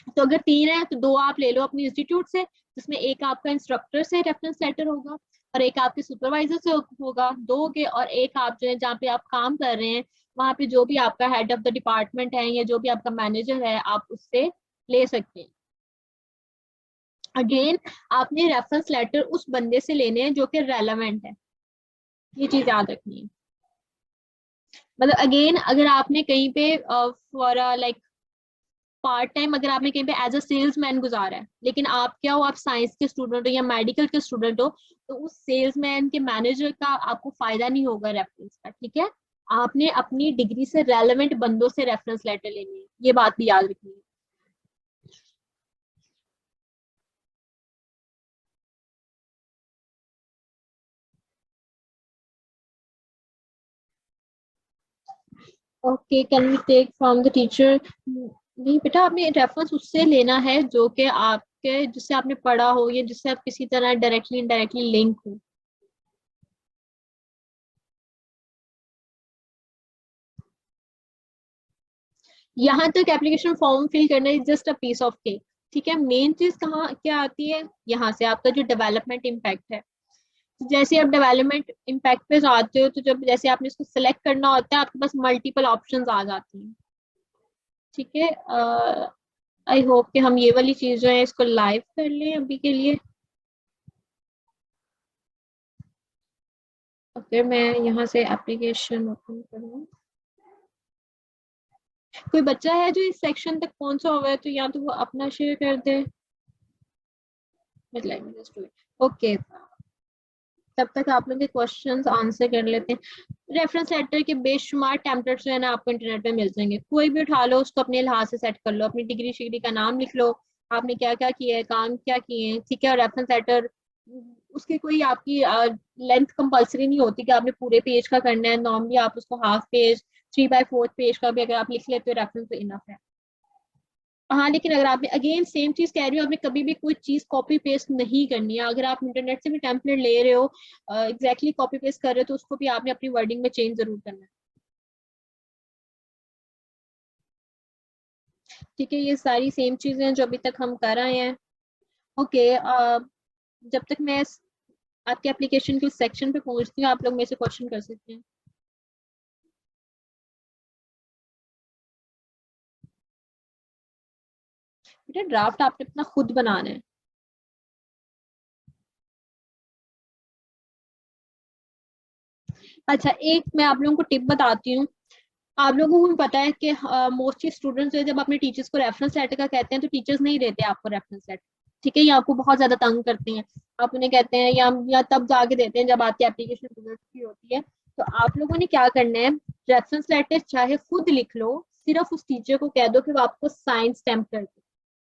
तो अगर 3 है तो 2 आप ले लो अपने इंस्टीट्यूट से, जिसमें एक आपका इंस्ट्रक्टर से रेफरेंस लेटर होगा और एक आपके सुपरवाइजर से होगा, 2 के। और एक आप जो है जहाँ पे आप काम कर रहे हैं वहां पे जो भी आपका हेड ऑफ द डिपार्टमेंट है या जो भी आपका मैनेजर है आप उससे ले सकते हैं। अगेन आपने रेफरेंस लेटर उस बंदे से लेने हैं जो कि रेलेवेंट है, ये चीज याद रखनी है। मतलब अगेन अगर आपने कहीं पे फॉर लाइक पार्ट टाइम अगर आपने कहीं पे एज अ सेल्समैन गुजारा है, लेकिन आप क्या हो, आप साइंस के स्टूडेंट हो या मेडिकल के स्टूडेंट हो, तो उस सेल्समैन के मैनेजर का आपको फायदा नहीं होगा रेफरेंस का, ठीक है। आपने अपनी डिग्री से रेलेवेंट बंदों से रेफरेंस लेटर लेनी है, ये बात भी याद रखनी है। Okay, can we take from the teacher? नहीं बेटा, आपने रेफरेंस उससे लेना है जो कि आपके जिससे आपने पढ़ा हो या जिससे आप किसी तरह डायरेक्टली इनडायरेक्टली लिंक हो। यहाँ तक एप्लीकेशन फॉर्म फिल करना is just a piece of cake, ठीक है। मेन चीज कहाँ क्या आती है, यहाँ से आपका जो डेवलपमेंट इम्पैक्ट है। जैसे आप डेवलपमेंट इम्पैक्ट पे जाते हो तो जब जैसे आपने इसको सिलेक्ट करना होता है आपके पास मल्टीपल ऑप्शंस आ जाती हैं, ठीक है। आई होप कि हम ये वाली चीज जो है इसको लाइव कर लें अभी के लिए। अगर मैं यहाँ से एप्लीकेशन ओपन करूँ, कोई बच्चा है जो इस सेक्शन तक पहुंचा हुआ है तो या तो वो अपना शेयर कर दे। ओके, तब तक आप लोग के क्वेश्चंस आंसर कर लेते हैं। रेफरेंस लेटर के बेशुमार टेम्पलेट्स जो है ना आपको इंटरनेट पे मिल जाएंगे, कोई भी उठा लो उसको अपने लिहाज से सेट कर लो, अपनी डिग्री शिग्री का नाम लिख लो, आपने क्या क्या किया है, काम क्या किए हैं, ठीक है। और रेफरेंस लेटर उसकी कोई आपकी लेंथ कंपलसरी नहीं होती कि आपने पूरे पेज का करना है। नॉर्मली आप उसको हाफ पेज 3/4 पेज का भी अगर आप लिख लेते हो रेफरेंस तो इनफ है। हाँ, लेकिन अगर आपने अगेन सेम चीज कह रही हो, आपने कभी भी कोई चीज कॉपी पेस्ट नहीं करनी है। अगर आप इंटरनेट से भी टेम्पलेट ले रहे हो एग्जैक्टली कॉपी पेस्ट कर रहे हो तो उसको भी आपने अपनी वर्डिंग में चेंज जरूर करना है, ठीक है। ये सारी सेम चीजें हैं जो अभी तक हम कर रहे हैं। ओके, जब तक मैं आपके एप्लीकेशन के सेक्शन पे पहुंचती हूँ आप लोग मेरे से क्वेश्चन कर सकते हैं। बेटा ड्राफ्ट आपने अपना खुद बनाना है। अच्छा, एक मैं आप लोगों को टिप बताती हूँ। आप लोगों को भी पता है कि मोस्टली स्टूडेंट्स जो है जब अपने टीचर्स को रेफरेंस लेटर का कहते हैं तो टीचर्स नहीं देते आपको रेफरेंस लेटर, ठीक है। ये आपको बहुत ज्यादा तंग करते हैं। आप उन्हें कहते हैं या तब जाके देते हैं जब आपकी एप्लीकेशन रिजल्ट की होती है। तो आप लोगों ने क्या करना है, रेफरेंस लेटर चाहे खुद लिख लो, सिर्फ उस टीचर को कह दो कि वो आपको साइन स्टैम्प कर दे,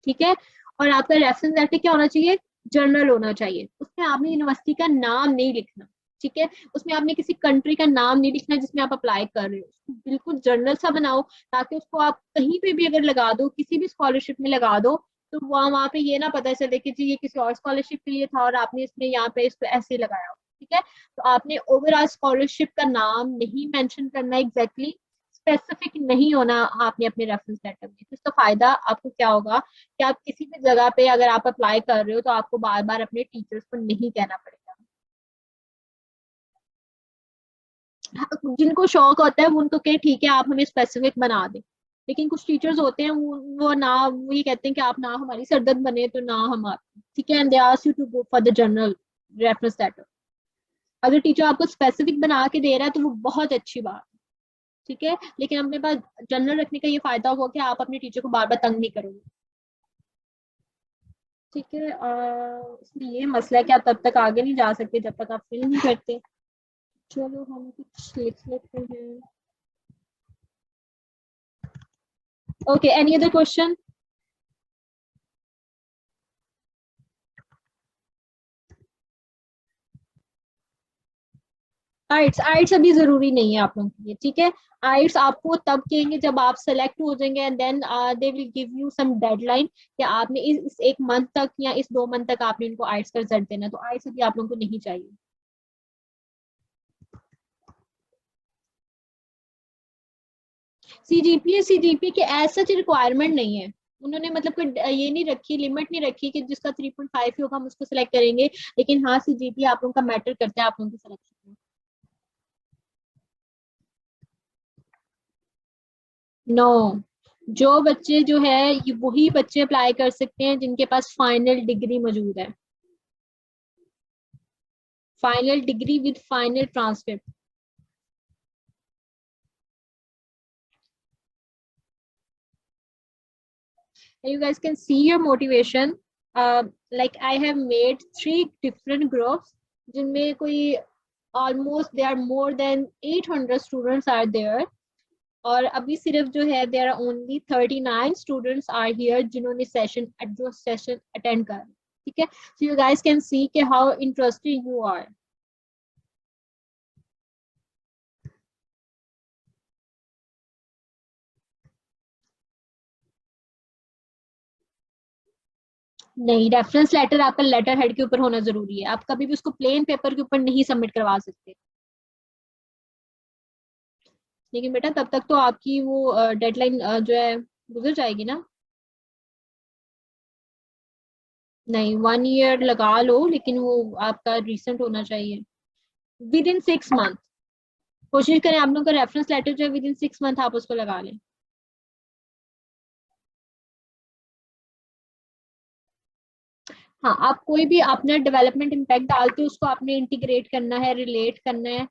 ठीक है। और आपका रेफरेंस लेटर क्या होना चाहिए, जर्नल होना चाहिए। उसमें आपने यूनिवर्सिटी का नाम नहीं लिखना, ठीक है। उसमें आपने किसी कंट्री का नाम नहीं लिखना जिसमें आप अप्लाई कर रहे हो, उसको बिल्कुल जर्नल सा बनाओ ताकि उसको आप कहीं पे भी अगर लगा दो, किसी भी स्कॉलरशिप में लगा दो, तो वहाँ वहाँ पे ये ना पता चले कि जी ये किसी और स्कॉलरशिप के लिए था और आपने इसमें यहाँ पे इसको ऐसे लगाया हो, ठीक ठीक है। तो आपने ओवरऑल स्कॉलरशिप का नाम नहीं मेंशन करना, एग्जैक्टली स्पेसिफिक नहीं होना आपने अपने रेफरेंस लेटर में। तो इसका फायदा आपको क्या होगा कि आप किसी भी जगह पे अगर आप अप्लाई कर रहे हो तो आपको बार बार अपने टीचर्स को नहीं कहना पड़ेगा। जिनको शौक होता है वो उनको कहे ठीक है आप हमें स्पेसिफिक बना दें, लेकिन कुछ टीचर्स होते हैं वो ना, वो ये कहते हैं कि आप ना हमारी सरदर्द बने तो ना हम आपकी, ठीक है। And they ask you to go for the general reference letter. अगर टीचर आपको स्पेसिफिक बना के दे रहा है तो वो बहुत अच्छी बात है, ठीक है। लेकिन अपने पास जनरल रखने का ये फायदा होगा कि आप अपने टीचर को बार बार तंग नहीं करोगे, ठीक है। इसमें ये मसला है कि आप तब तक आगे नहीं जा सकते जब तक आप फिल नहीं करते। चलो हम कुछ लिख लेते हैं। Okay, any other question? It's, it's अभी जरूरी नहीं है आप लोगों के लिए, ठीक है। आइट्स आपको तब कहेंगे जब आप सेलेक्ट हो जाएंगे, and then they will give you some deadline कि आपने इस एक मंथ तक या इस 2 मंथ तक आपने इनको आइट्स का रिजल्ट देना। तो आइट्स अभी आप लोगों को नहीं चाहिए। सीजीपीए के ऐसा रिक्वायरमेंट नहीं है। उन्होंने मतलब कोई ये नहीं रखी, लिमिट नहीं रखी कि जिसका 3.5 ही होगा हम उसको सिलेक्ट करेंगे, लेकिन हाँ सीजीपीए आप लोगों का मैटर करता है आप लोगों की सिलेक्शन में। नो, जो बच्चे जो है ये वही बच्चे अप्लाई कर सकते हैं जिनके पास फाइनल डिग्री मौजूद है, final decree with final transcript. You guys can see your motivation. Like I have made 3 different groups जिनमें कोई almost there are more than 800 students are there, और अभी सिर्फ जो है there are only 39 students are here जिन्होंने जो session attend कर, ठीक है। So you guys can see कि how interested you are. नहीं, रेफरेंस लेटर आपका लेटर हेड के ऊपर होना जरूरी है, आप कभी भी उसको प्लेन पेपर के ऊपर नहीं सबमिट करवा सकते। लेकिन बेटा तब तक तो आपकी वो डेडलाइन जो है गुजर जाएगी ना। नहीं, 1 ईयर लगा लो लेकिन वो आपका रिसेंट होना चाहिए, विद इन 6 मंथ। कोशिश करें आप लोग का रेफरेंस लेटर जो है विद इन 6 मंथ आप उसको लगा लें। हाँ, आप कोई भी अपना डेवलपमेंट इम्पैक्ट डालते हो उसको आपने इंटीग्रेट करना है, रिलेट करना है,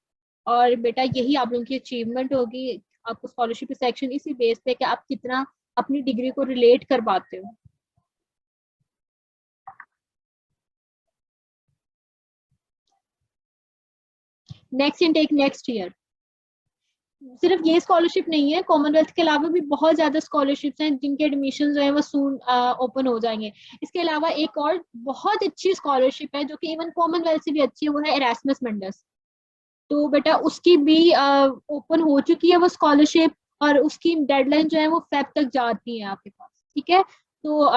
और बेटा यही आप लोगों की अचीवमेंट होगी। आपको स्कॉलरशिप सेक्शन इसी बेस पे कि आप कितना अपनी डिग्री को रिलेट कर पाते हो। Next intake next year. सिर्फ ये स्कॉलरशिप नहीं है, कॉमनवेल्थ के अलावा भी बहुत ज्यादा स्कॉलरशिप्स हैं जिनके एडमिशन जो है वो सून ओपन हो जाएंगे। इसके अलावा एक और बहुत अच्छी स्कॉलरशिप है जो कि इवन कॉमनवेल्थ से भी अच्छी है, वो है एरास्मस मंडस। तो बेटा उसकी भी ओपन हो चुकी है वो स्कॉलरशिप, और उसकी डेडलाइन जो है वो फेब तक जाती है आपके पास, ठीक है। तो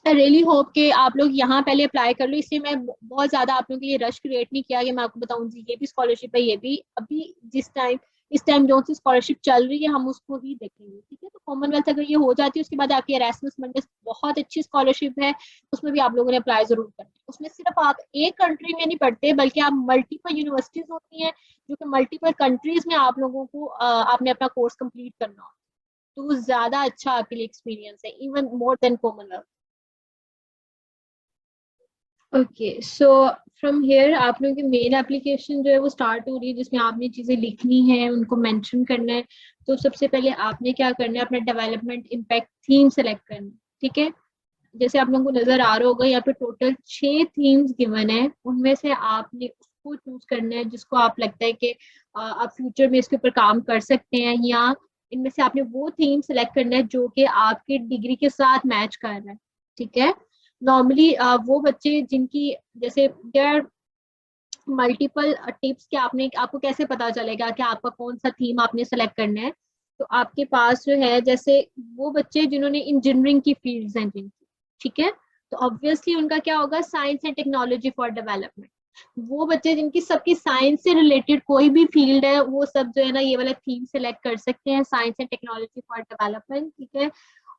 आई रियली होप कि आप लोग यहाँ पहले अप्लाई कर लो, इसलिए मैं बहुत ज्यादा आप लोगों के लिए रश क्रिएट नहीं किया कि मैं आपको बताऊं जी ये भी स्कॉलरशिप है, ये भी अभी जिस टाइम इस टाइम जो सी स्कॉलरशिप चल रही है हम उसको ही देखेंगे, ठीक है। तो कॉमनवेल्थ अगर ये हो जाती है उसके बाद आपकी एरास्मस मंडस बहुत अच्छी स्कॉलरशिप है, उसमें भी आप लोगों ने अप्लाई जरूर करना है। उसमें सिर्फ आप एक कंट्री में नहीं पढ़ते बल्कि आप मल्टीपल यूनिवर्सिटीज होती हैं जो कि मल्टीपल कंट्रीज में आप लोगों को आपने अपना कोर्स कंप्लीट करना हो, तो वो ज्यादा अच्छा आपके लिए एक्सपीरियंस है, even more than Commonwealth. Okay, so from here आप लोगों की मेन एप्लीकेशन जो है वो स्टार्ट हो रही है जिसमें आपने चीजें लिखनी है, उनको मेंशन करना है। तो सबसे पहले आपने क्या करना है, अपना डेवलपमेंट इम्पैक्ट थीम सेलेक्ट करना है, ठीक है। जैसे आप लोगों को नजर आ रहा होगा यहाँ पे टोटल 6 थीम्स गिवन है, उनमें से आपने उसको चूज करना है जिसको आप लगता है कि आप फ्यूचर में इसके ऊपर काम कर सकते हैं, या इनमें से आपने वो थीम सेलेक्ट करना है जो कि आपके डिग्री के साथ मैच कर रहा है, ठीक है। नॉर्मली वो बच्चे जिनकी जैसे देयर मल्टीपल टिप्स के आपने आपको कैसे पता चलेगा कि आपका कौन सा थीम आपने सेलेक्ट करना है। तो आपके पास जो है जैसे वो बच्चे जिन्होंने इंजीनियरिंग की फील्ड्स हैं जिनकी, ठीक है, तो ऑब्वियसली उनका क्या होगा, science and technology for development, वो बच्चे जिनकी सबकी साइंस से रिलेटेड कोई भी फील्ड है, वो सब जो है ना ये वाला थीम सेलेक्ट कर सकते हैं, science and technology for development. ठीक है,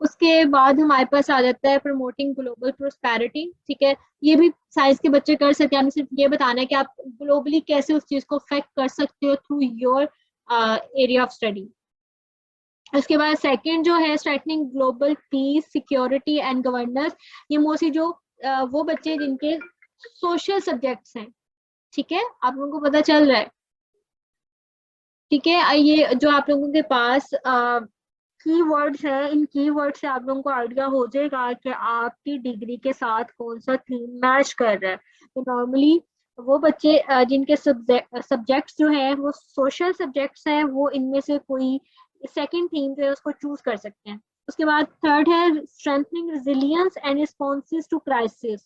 उसके बाद हमारे पास आ जाता है प्रमोटिंग ग्लोबल प्रोस्पेरिटी। ठीक है, ये भी साइंस के बच्चे कर सकते हैं, हमें सिर्फ ये बताना है कि आप ग्लोबली कैसे उस चीज को अफेक्ट कर सकते हो through your area of study. उसके बाद सेकंड जो है straightening global piece security and governance. ये मोस्टली जो वो बच्चे जिनके सोशल सब्जेक्ट्स हैं। ठीक है, आप लोगों को पता चल रहा है। ठीक है, ये जो आप लोगों के पास कीवर्ड्स है, इन कीवर्ड से आप लोगों को आइडिया हो जाएगा कि आपकी डिग्री के साथ कौन सा थीम मैच कर रहा है। तो नॉर्मली वो बच्चे जिनके सब्जेक्ट्स जो है वो सोशल सब्जेक्ट्स हैं, वो इनमें से कोई सेकंड थीम जो है उसको चूज कर सकते हैं। उसके बाद थर्ड है strengthening resilience and responses to crisis.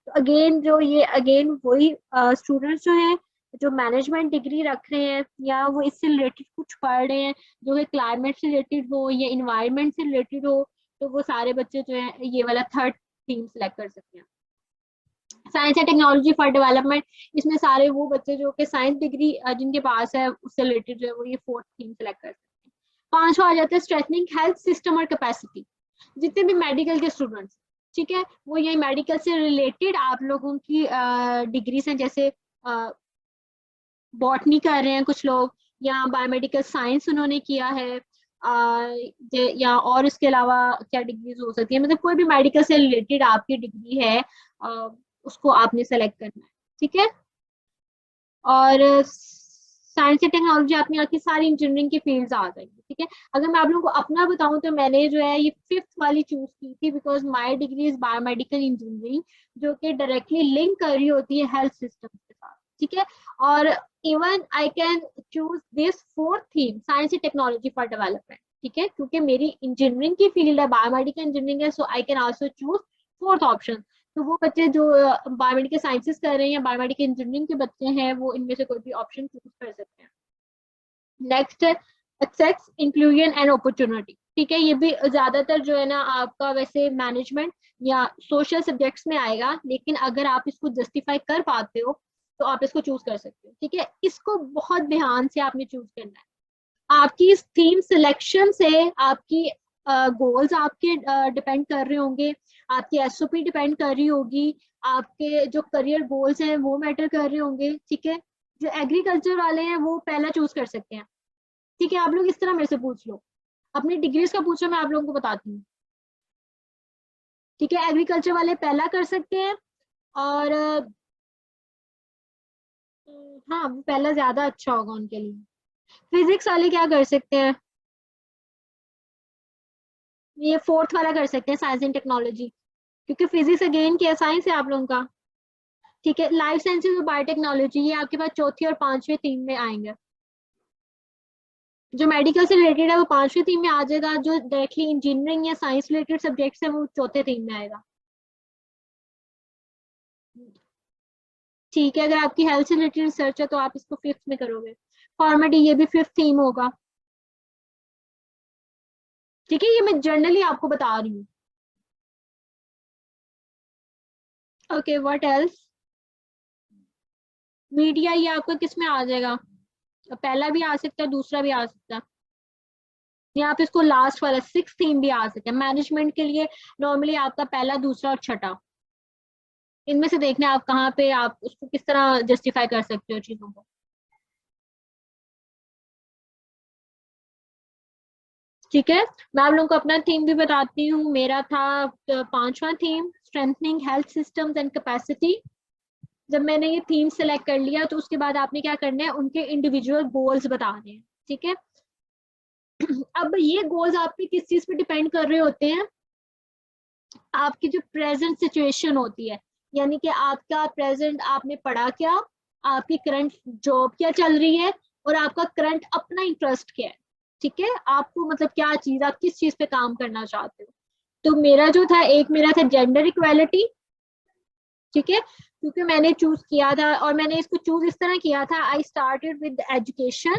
तो अगेन जो ये अगेन वही स्टूडेंट्स जो है जो मैनेजमेंट डिग्री रख रहे हैं या वो इससे रिलेटेड कुछ पढ़ रहे हैं, जो है क्लाइमेट से रिलेटेड हो या इन्वायरमेंट से रिलेटेड हो, तो वो सारे बच्चे जो है ये वाला थर्ड थीम सेलेक्ट कर सकते हैं। Science and technology for development, इसमें सारे वो बच्चे जो कि साइंस डिग्री जिनके पास है उससे रिलेटेड जो है वो ये फोर्थ थीम सेलेक्ट कर सकते हैं। पांचवा आ जाता है स्ट्रेटनिंग हेल्थ सिस्टम और कैपेसिटी। जितने भी मेडिकल के स्टूडेंट्स, ठीक है, वो ये मेडिकल से रिलेटेड आप लोगों की डिग्रीज हैं, जैसे बॉटनी कर रहे हैं कुछ लोग, या बायोमेडिकल साइंस उन्होंने किया है, या और इसके अलावा क्या डिग्रीज हो सकती है, मतलब कोई भी मेडिकल से रिलेटेड आपकी डिग्री है उसको आपने सेलेक्ट करना है। ठीक है, और साइंस एंड टेक्नोलॉजी आपने आपकी सारी इंजीनियरिंग की फील्ड्स आ जाएंगी। ठीक है, अगर मैं आप लोगों को अपना बताऊं तो मैंने जो है ये फिफ्थ वाली चूज की थी, because my degree is biomedical engineering, जो कि डायरेक्टली लिंक कर रही होती है हेल्थ सिस्टम के साथ। ठीक है, और even I can choose this fourth theme science and technology for development. ठीक है, क्योंकि मेरी इंजीनियरिंग की फील्ड है, बायोमेडिकल इंजीनियरिंग है, so I can also choose fourth option. तो वो बच्चे जो बायोमेडिकल साइंसेस कर रहे हैं या बायोमेडिकल इंजीनियरिंग के बच्चे हैं, वो इनमें से कोई भी ऑप्शन चूज कर सकते हैं। नेक्स्ट है एक्सेस इंक्लूजन एंड अपॉर्चुनिटी। ठीक है, ये भी ज्यादातर जो है ना आपका वैसे मैनेजमेंट या सोशल सब्जेक्ट्स में आएगा, लेकिन अगर आप इसको जस्टिफाई कर पाते हो तो आप इसको चूज कर सकते हो। ठीक है, इसको बहुत ध्यान से आपने चूज करना है। आपकी इस थीम सिलेक्शन से आपकी गोल्स आपके डिपेंड कर रहे होंगे, आपकी एसओपी डिपेंड कर रही होगी, आपके जो करियर गोल्स हैं वो मैटर कर रहे होंगे। ठीक है, जो एग्रीकल्चर वाले हैं वो पहला चूज कर सकते हैं। ठीक है, आप लोग इस तरह मेरे से पूछ लो, अपनी डिग्रीज का पूछो, मैं आप लोगों को बताती हूँ। ठीक है, एग्रीकल्चर वाले पहला कर सकते हैं, और हाँ वो पहला ज्यादा अच्छा होगा उनके लिए। फिजिक्स वाले क्या कर सकते हैं, ये फोर्थ वाला कर सकते हैं साइंस एंड टेक्नोलॉजी, क्योंकि फिजिक्स अगेन क्या साइंस है आप लोगों का। ठीक है, लाइफ साइंसेज और बायोटेक्नोलॉजी ये आपके पास चौथी और पांचवी थीम में आएंगे। जो मेडिकल से रिलेटेड है वो पांचवी थीम में आ जाएगा, जो डायरेक्टली इंजीनियरिंग या साइंस रिलेटेड सब्जेक्ट्स है वो चौथे थीम में आएगा। ठीक है, अगर आपकी हेल्थ से रिलेटेड रिसर्च है तो आप इसको फिफ्थ में करोगे। फॉर्मेटी ये भी फिफ्थ थीम होगा। ठीक है, ये मैं जनरली आपको बता रही हूँ। Okay, what else. मीडिया ये आपका किस में आ जाएगा, पहला भी आ सकता है दूसरा भी आ सकता है, या आप इसको लास्ट वाला सिक्स थीम भी आ सकते हैं। मैनेजमेंट के लिए नॉर्मली आपका पहला दूसरा और छठा, इनमें से देखना आप कहाँ पे आप उसको किस तरह जस्टिफाई कर सकते हो चीजों को। ठीक है, मैं आप लोगों को अपना थीम भी बताती हूँ। मेरा था पांचवा theme strengthening health systems and capacity. जब मैंने ये थीम सेलेक्ट कर लिया तो उसके बाद आपने क्या करना है, उनके इंडिविजुअल गोल्स बताने हैं। ठीक है, अब ये गोल्स आपके किस चीज पे डिपेंड कर रहे होते हैं, आपकी जो प्रेजेंट सिचुएशन होती है, यानी कि आपका प्रेजेंट आपने पढ़ा क्या, आपकी करंट जॉब क्या चल रही है, और आपका करंट अपना इंटरेस्ट क्या है। ठीक है, आपको मतलब क्या चीज, आप किस चीज पे काम करना चाहते हो। तो मेरा जो था, एक मेरा था जेंडर इक्वालिटी। ठीक है, क्योंकि मैंने चूज किया था और मैंने इसको चूज इस तरह किया था, I started with education.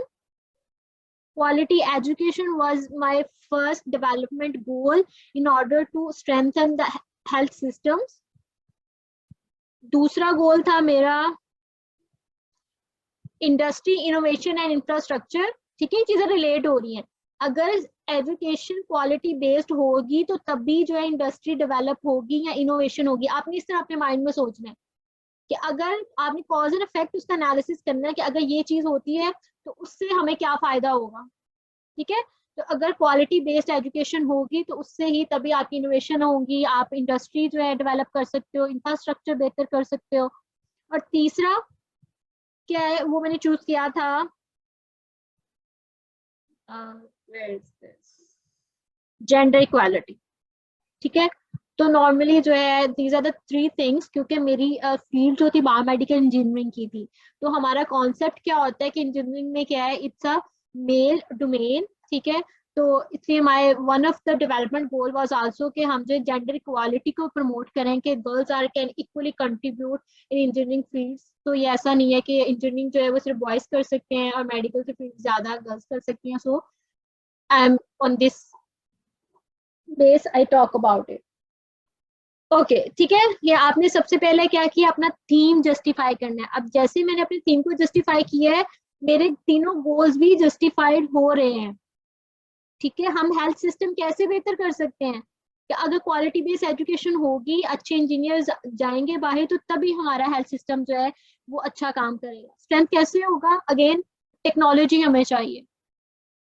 Quality education was my first development goal in order to strengthen the health systems. दूसरा गोल था मेरा इंडस्ट्री, इनोवेशन एंड इंफ्रास्ट्रक्चर, ठीक है, चीजें रिलेट हो रही हैं। अगर एजुकेशन क्वालिटी बेस्ड होगी तो तभी जो है इंडस्ट्री डेवलप होगी या इनोवेशन होगी। आपने इस तरह अपने माइंड में सोचना है कि अगर आपने कॉज एंड इफेक्ट उसका एनालिसिस करना है कि अगर ये चीज होती है तो उससे हमें क्या फायदा होगा, ठीक है। तो अगर क्वालिटी बेस्ड एजुकेशन होगी तो उससे ही तभी आपकी इनोवेशन होगी, आप इंडस्ट्री जो है डेवलप कर सकते हो, इंफ्रास्ट्रक्चर बेहतर कर सकते हो। और तीसरा क्या है वो मैंने चूज किया था, जेंडर इक्वालिटी, ठीक है। तो नॉर्मली जो है these are the three things, क्योंकि मेरी फील्ड जो थी बायोमेडिकल इंजीनियरिंग की थी, तो हमारा कॉन्सेप्ट क्या होता है कि इंजीनियरिंग में क्या है, इट्स अ मेल डोमेन, ठीक है। तो इसलिए my one of the development goal was also कि हम जो जेंडर इक्वालिटी को प्रमोट करें कि girls are can equally contribute in engineering fields. तो ये ऐसा नहीं है कि इंजीनियरिंग जो है वो सिर्फ बॉयज कर सकते हैं और मेडिकल की फील्ड ज्यादा गर्ल्स कर सकती हैं। So I am on this base I talk about it. Okay ठीक है, ये आपने सबसे पहले क्या किया, अपना थीम जस्टिफाई करना है। अब जैसे मैंने अपने थीम को जस्टिफाई किया है, मेरे तीनों गोल्स भी जस्टिफाइड हो रहे हैं, ठीक है। हम हेल्थ सिस्टम कैसे बेहतर कर सकते हैं कि अगर क्वालिटी बेस्ड एजुकेशन होगी, अच्छे इंजीनियर्स जाएंगे बाहर, तो तभी हमारा हेल्थ सिस्टम जो है वो अच्छा काम करेगा। स्ट्रेंथ कैसे होगा, अगेन टेक्नोलॉजी हमें चाहिए।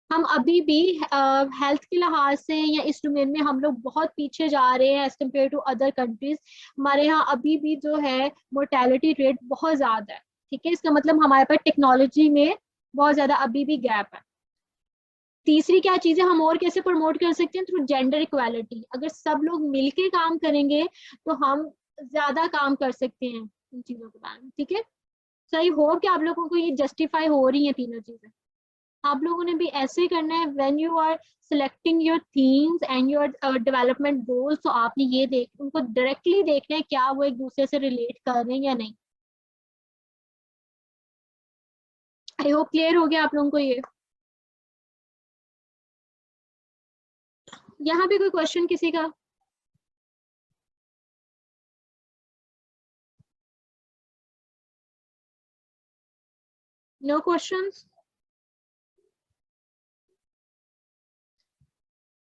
हम अभी भी हेल्थ के लिहाज से या इस डोमेन में हम लोग बहुत पीछे जा रहे हैं as compare to other countries. हमारे यहाँ अभी भी जो है मोर्टेलिटी रेट बहुत ज्यादा है, ठीक है। इसका मतलब हमारे पास टेक्नोलॉजी में बहुत ज्यादा अभी भी गैप है। तीसरी क्या चीजें हम और कैसे प्रमोट कर सकते हैं, थ्रू जेंडर इक्वालिटी। अगर सब लोग मिलके काम करेंगे तो हम ज्यादा काम कर सकते हैं इन चीजों के बारे में, ठीक है। सही हो कि आप लोगों को ये जस्टिफाई हो रही है तीनों चीजें। आप लोगों ने भी ऐसे ही करना है when you are selecting your themes and your development goals. तो आपने ये देख उनको डायरेक्टली देखना है क्या वो एक दूसरे से रिलेट कर रहे हैं या नहीं। आई होप क्लियर हो गया आप लोगों को ये। यहाँ पे कोई क्वेश्चन किसी का? Know questions?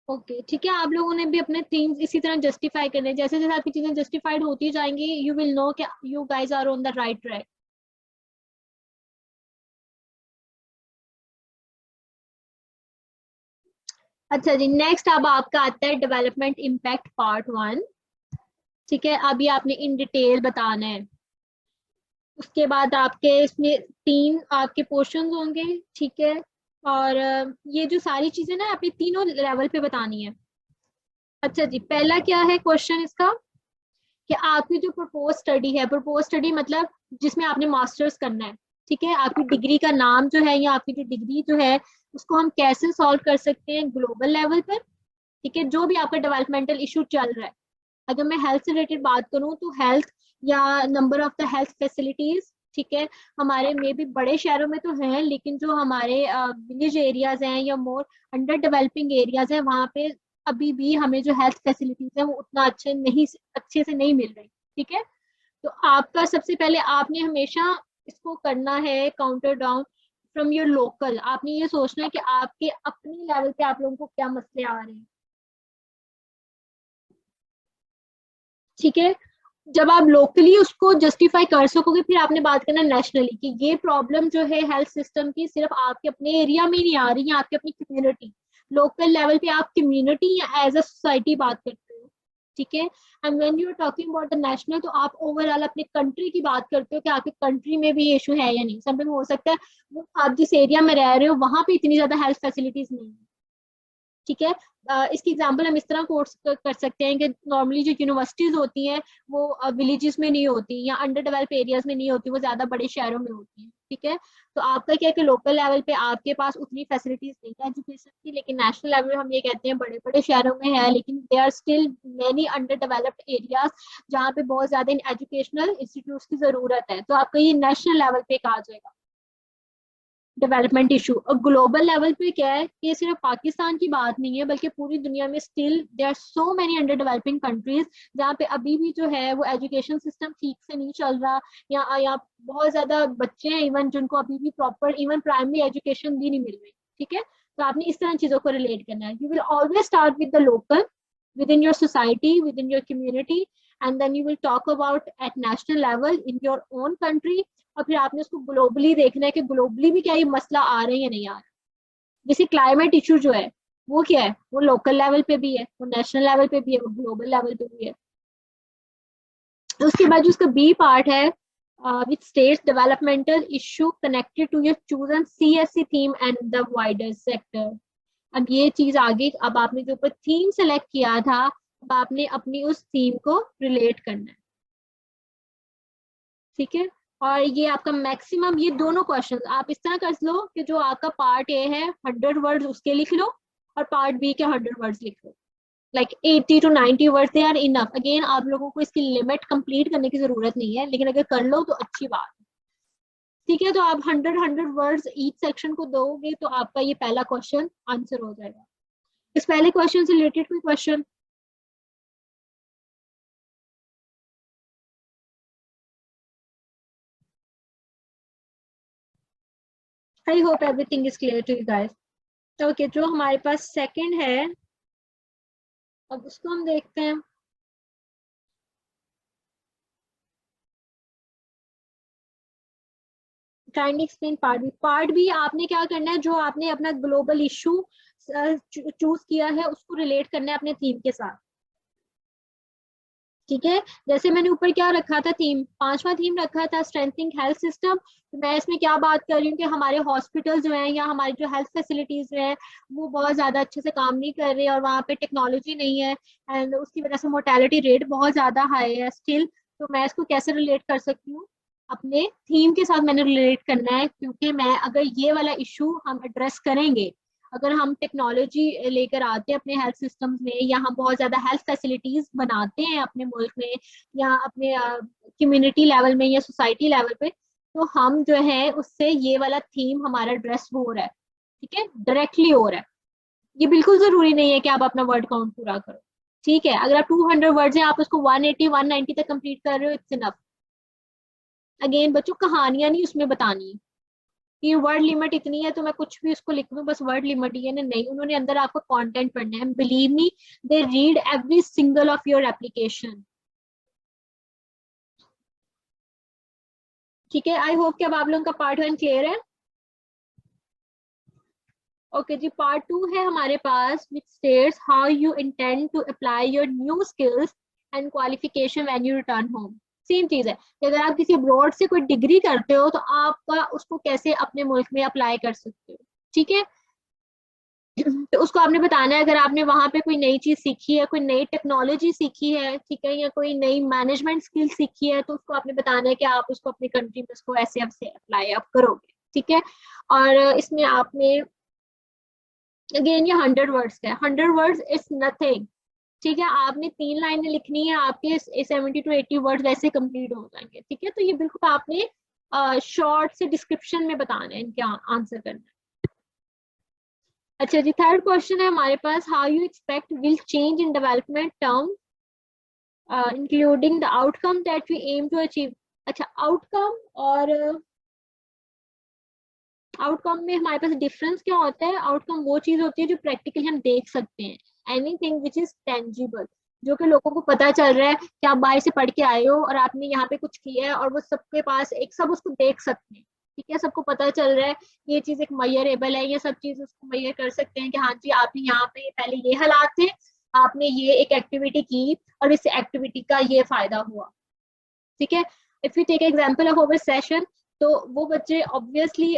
ओके ठीक है, आप लोगों ने भी अपने थीम्स इसी तरह जस्टिफाई करने हैं। जैसे जैसे आपकी चीजें जस्टिफाइड होती जाएंगी, यू विल नो कि you guys are on the right track. अच्छा जी, नेक्स्ट अब आपका आता है डेवलपमेंट इम्पैक्ट पार्ट 1, ठीक है। अभी आपने इन डिटेल बताना है। उसके बाद आपके इसमें 3 आपके पोर्शंस होंगे, ठीक है। और ये जो सारी चीजें ना आपने तीनों लेवल पे बतानी है। अच्छा जी, पहला क्या है क्वेश्चन इसका कि आपकी जो प्रपोज स्टडी है, प्रपोज स्टडी मतलब जिसमें आपने मास्टर्स करना है, ठीक है। आपकी डिग्री का नाम जो है या आपकी जो डिग्री जो है उसको हम कैसे सॉल्व कर सकते हैं ग्लोबल लेवल पर, ठीक है। जो भी आपका डेवलपमेंटल इशू चल रहा है, अगर मैं हेल्थ से रिलेटेड बात करूं तो हेल्थ या number of the health facilities, ठीक है। हमारे में भी बड़े शहरों में तो हैं, लेकिन जो हमारे विलेज एरियाज हैं या मोर अंडर डेवलपिंग एरियाज हैं, वहाँ पे अभी भी हमें जो हेल्थ फैसिलिटीज है वो उतना अच्छे से नहीं मिल रही, ठीक है। तो आपका सबसे पहले आपने हमेशा इसको करना है counter down from your local. आपने ये सोचना है कि आपके अपने लेवल पे आप लोगों को क्या मसले आ रहे हैं, ठीक है। जब आप लोकली उसको जस्टिफाई कर सकोगे, फिर आपने बात करना नेशनली कि ये प्रॉब्लम जो है हेल्थ सिस्टम की सिर्फ आपके अपने एरिया में नहीं आ रही है, आपकी अपनी कम्युनिटी, लोकल लेवल पे आप कम्युनिटी या एज अ सोसाइटी बात करते हो, ठीक है। And when you are talking about the national, तो आप ओवरऑल अपने कंट्री की बात करते हो कि आपके कंट्री में भी ये इशू है या नहीं। समटाइम हो सकता है वो आप जिस एरिया में रह रहे हो वहां पे इतनी ज्यादा हेल्थ फैसिलिटीज नहीं है, ठीक है। इसकी एग्जांपल हम इस तरह कोर्स कर सकते हैं कि नॉर्मली जो यूनिवर्सिटीज होती हैं वो विलेजेस में नहीं होती या अंडर डेवलप एरियाज में नहीं होती, वो ज्यादा बड़े शहरों में होती हैं, ठीक है। तो आपका क्या है कि लोकल लेवल पे आपके पास उतनी फैसिलिटीज नहीं है एजुकेशन की, लेकिन नेशनल लेवल पे हम ये कहते हैं बड़े बड़े शहरों में है, लेकिन they are still many under developed areas जहाँ पे बहुत ज्यादा एजुकेशनल इंस्टीट्यूट की जरूरत है। तो आपका ये नेशनल लेवल पे कहा जाएगा। Development issue. और ग्लोबल लेवल पे क्या है कि सिर्फ पाकिस्तान की बात नहीं है, बल्कि पूरी दुनिया में still there are so many under developing countries जहाँ पे अभी भी जो है वो एजुकेशन सिस्टम ठीक से नहीं चल रहा, या बहुत ज्यादा बच्चे हैं इवन जिनको अभी भी प्रॉपर इवन प्राइमरी एजुकेशन भी नहीं मिल रही। ठीक है, तो आपने इस तरह चीजों को रिलेट करना है। You will always start with the local within your society, within your community, and then you will talk about at national level in your own country, और फिर आपने उसको ग्लोबली देखना है कि ग्लोबली भी क्या ये मसला आ रहे हैं या नहीं आ रहा। जैसे क्लाइमेट इशू जो है वो क्या है, वो लोकल लेवल पे भी है, वो नेशनल लेवल पे भी है, वो ग्लोबल लेवल पे भी है। उसके बाद जो उसका बी पार्ट है, which states developmental issue connected to your chosen CSC theme and the wider sector. अब ये चीज आगे, अब आपने जो ऊपर थीम सेलेक्ट किया था, अब आपने अपनी उस थीम को रिलेट करना है। ठीक है, और ये आपका मैक्सिमम, ये दोनों क्वेश्चंस आप इस तरह कर लो कि जो आपका पार्ट ए है 100 वर्ड्स उसके लिख लो, और पार्ट बी के 100 वर्ड्स लिख लो। Like 80 to 90 words they are enough. Again आप लोगों को इसकी लिमिट कंप्लीट करने की जरूरत नहीं है, लेकिन अगर कर लो तो अच्छी बात है। ठीक है, तो आप 100 वर्ड्स ईच सेक्शन को दोगे तो आपका ये पहला क्वेश्चन आंसर हो जाएगा। इस पहले क्वेश्चन से रिलेटेड कोई question? I hope everything is clear to you guys. Okay, जो हमारे पास सेकंड है, अब उसको हम देखते हैं। Kindly explain part B. Part B आपने क्या करना है, जो आपने अपना ग्लोबल इशू चूज किया है उसको रिलेट करना है अपने थीम के साथ। ठीक है, जैसे मैंने ऊपर क्या रखा था थीम, पांचवा थीम रखा था स्ट्रेंथनिंग हेल्थ सिस्टम। तो मैं इसमें क्या बात कर रही हूँ कि हमारे हॉस्पिटल जो है या हमारी जो हेल्थ फैसिलिटीज जो है वो बहुत ज्यादा अच्छे से काम नहीं कर रहे और वहाँ पे टेक्नोलॉजी नहीं है, एंड उसकी वजह से मोर्टेलिटी रेट बहुत ज्यादा हाई है स्टिल। तो मैं इसको कैसे रिलेट कर सकती हूँ, अपने थीम के साथ मैंने रिलेट करना है, क्योंकि मैं अगर ये वाला इशू हम एड्रेस करेंगे, अगर हम टेक्नोलॉजी लेकर आते हैं अपने हेल्थ सिस्टम्स में, या हम बहुत ज्यादा हेल्थ फैसिलिटीज बनाते हैं अपने मुल्क में या अपने कम्युनिटी लेवल में या सोसाइटी लेवल पे, तो हम जो है उससे ये वाला थीम हमारा एड्रेस हो रहा है। ठीक है, डायरेक्टली हो रहा है। ये बिल्कुल जरूरी नहीं है कि आप अपना वर्ड काउंट पूरा करो। ठीक है, अगर आप 200 वर्ड्स हैं आप उसको 180 190 तक कंप्लीट कर रहे हो, इट्स इनफ। अगेन बच्चों, कहानियां नहीं उसमें बतानी कि वर्ड लिमिट इतनी है तो मैं कुछ भी उसको लिख दूं, बस वर्ड लिमिट ही है ना, नहीं, उन्होंने अंदर आपका कंटेंट पढ़ना है। Believe me, they read every single of your application. ठीक है, आई होप कि अब आप लोगों का पार्ट 1 क्लियर है। ओके जी, पार्ट 2 है हमारे पास, which states how you intend to apply your new skills and qualification when you return home. Same चीज है कि अगर आप किसी अब्रॉड से कोई डिग्री करते हो तो आपका उसको कैसे अपने मुल्क में अप्लाई कर सकते हो। ठीक है, तो उसको आपने बताना है, अगर आपने वहां पे कोई नई चीज सीखी है, कोई नई टेक्नोलॉजी सीखी है, ठीक है, या कोई नई मैनेजमेंट स्किल सीखी है, तो उसको आपने बताना है कि आप उसको अपनी कंट्री में उसको ऐसे ऐसे अप्लाई आप करोगे। ठीक है, और इसमें आपने अगेन ये 100 वर्ड्स का है, 100 वर्ड्स इज नथिंग। ठीक है, आपने 3 लाइनें लिखनी है, आपके 70 to 80 वर्ड वैसे कंप्लीट हो जाएंगे। ठीक है, तो ये बिल्कुल आपने शॉर्ट से डिस्क्रिप्शन में बताना है, इनके आंसर करना है। अच्छा जी, थर्ड क्वेश्चन है हमारे पास, how you expect will change in development term including the outcome that we aim to achieve. अच्छा, आउटकम और आउटकम में हमारे पास डिफरेंस क्या होता है? आउटकम वो चीज होती है जो प्रैक्टिकली हम देख सकते हैं, एनीथिंग विच इज टेंजिबल, जो कि लोगों को पता चल रहा है कि आप बाहर से पढ़ के आए हो और आपने यहाँ पे कुछ किया है और वो सबके पास एक सब उसको देख सकते हैं। ठीक है, सबको पता चल रहा है ये चीज एक मेजरेबल है, ये सब चीज उसको मेजर कर सकते हैं कि हाँ जी आपने यहाँ पे पहले ये हालात थे, आपने ये एक एक्टिविटी की और इस एक्टिविटी का ये फायदा हुआ। ठीक है, if you take example of our session, तो वो बच्चे obviously,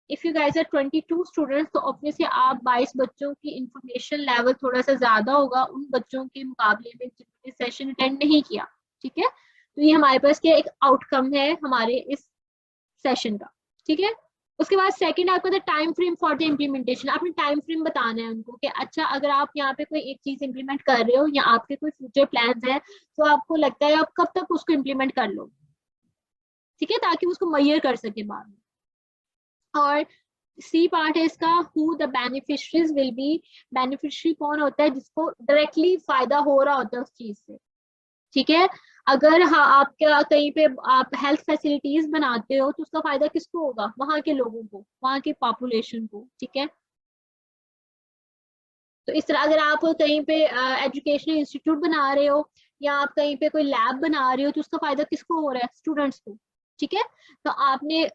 if you guys are 22 students, तो ऑब्वियसली आप 22 बच्चों की इंफॉर्मेशन लेवल थोड़ा सा ज्यादा होगा उन बच्चों के मुकाबले में जिन्होंने सेशन अटेंड नहीं किया। ठीक है, तो ये हमारे पास क्या एक आउटकम है हमारे इस सेशन का। ठीक है, उसके बाद सेकंड आपका था time frame for the implementation. आपने टाइम फ्रेम बताना है उनको कि अच्छा अगर आप यहाँ पे कोई एक चीज इम्प्लीमेंट कर रहे हो या आपके कोई फ्यूचर प्लान्स है, तो आपको लगता है आप कब तक उसको इम्प्लीमेंट कर लो। ठीक है, ताकि उसको मैयर कर सके बाद में। और सी पार्ट है इसका, who the beneficiaries will be. Beneficiary कौन होता है? जिसको डायरेक्टली फायदा हो रहा होता है उस चीज से, ठीक है। अगर हाँ आपका कहीं पे आप हेल्थ फैसिलिटीज बनाते हो तो उसका फायदा किसको होगा? वहां के लोगों को, वहां की पॉपुलेशन को, ठीक है। तो इस तरह अगर आप कहीं पे एजुकेशनल इंस्टीट्यूट बना रहे हो या आप कहीं पे कोई लैब बना रहे हो तो उसका फायदा किसको हो रहा है? स्टूडेंट्स को, ठीक है। तो आपने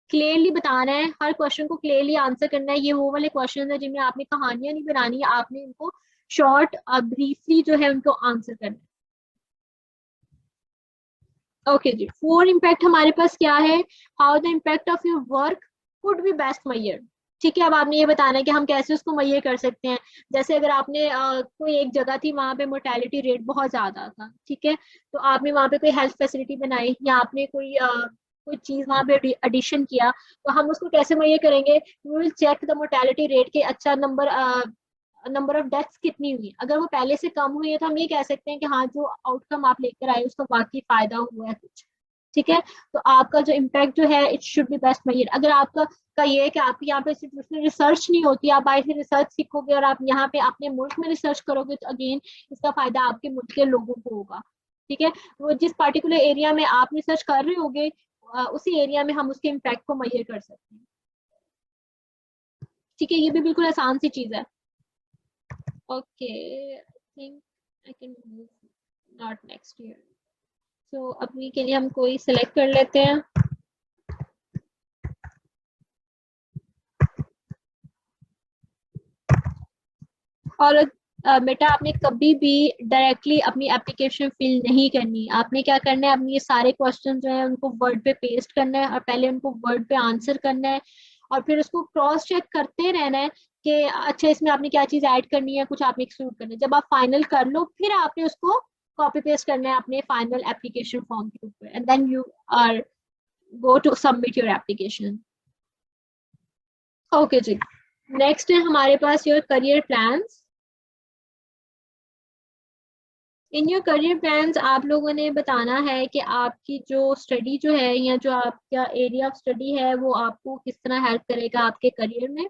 क्लियरली बताना है, हर क्वेश्चन को क्लियरली आंसर करना है। ये वो वाले क्वेश्चन है जिनमें आपने कहानियां नहीं बनानी है, आपने इनको शॉर्ट ब्रीफली जो है उनको आंसर करना है। ओके जी, फोर इम्पैक्ट हमारे पास क्या है? How the impact of your work could be best measure, ठीक है। अब आपने ये बताना है कि हम कैसे उसको मैयर कर सकते हैं। जैसे अगर आपने कोई एक जगह थी वहां पे मोर्टेलिटी रेट बहुत ज्यादा था, ठीक है, तो आपने वहां पे कोई हेल्थ फैसिलिटी बनाई या आपने कोई चीज वहां पे एडिशन किया, तो हम उसको कैसे मैयर करेंगे? We will check the mortality rate के अच्छा नंबर ऑफ डेथ्स कितनी हुई। अगर वो पहले से कम हुई है तो हम ये कह सकते हैं कि हाँ जो आउटकम आप लेकर आए उसका वाकई फायदा हुआ है कुछ, ठीक है। तो आपका जो इम्पैक्ट जो है it should be best measure. अगर आपका का ये है कि आपकी यहाँ पे इंस्टीट्यूशनल रिसर्च नहीं होती, आप बाहर से रिसर्च सीखोगे और आप यहाँ पे अपने मुल्क में रिसर्च करोगे तो अगेन इसका फायदा आपके मुल्क के लोगों को होगा, ठीक है। वो जिस पर्टिकुलर एरिया में आप रिसर्च कर रहे होगे उसी एरिया में हम उसके इम्पैक्ट को मेजर कर सकते हैं, ठीक है। ये भी बिल्कुल आसान सी चीज है। Okay, I think I can move not next year. So अभी के लिए हम कोई सिलेक्ट कर लेते हैं। और बेटा आपने कभी भी डायरेक्टली अपनी एप्लीकेशन फिल नहीं करनी। आपने क्या करना है, अपने ये सारे क्वेश्चन जो है उनको वर्ड पे पेस्ट करना है और पहले उनको वर्ड पे आंसर करना है और फिर उसको क्रॉस चेक करते रहना है कि अच्छा इसमें आपने क्या चीज ऐड करनी है, कुछ आपने एक्सक्लूड करना है। जब आप फाइनल कर लो फिर आपने उसको कॉपी पेस्ट करना है अपने फाइनल एप्लीकेशन फॉर्म के ऊपर and then you are go to submit your application. Okay जी, नेक्स्ट है हमारे पास your career plans. In your career plans आप लोगों ने बताना है कि आपकी जो स्टडी जो है या जो आपका एरिया ऑफ स्टडी है वो आपको किस तरह हेल्प करेगा आपके करियर में।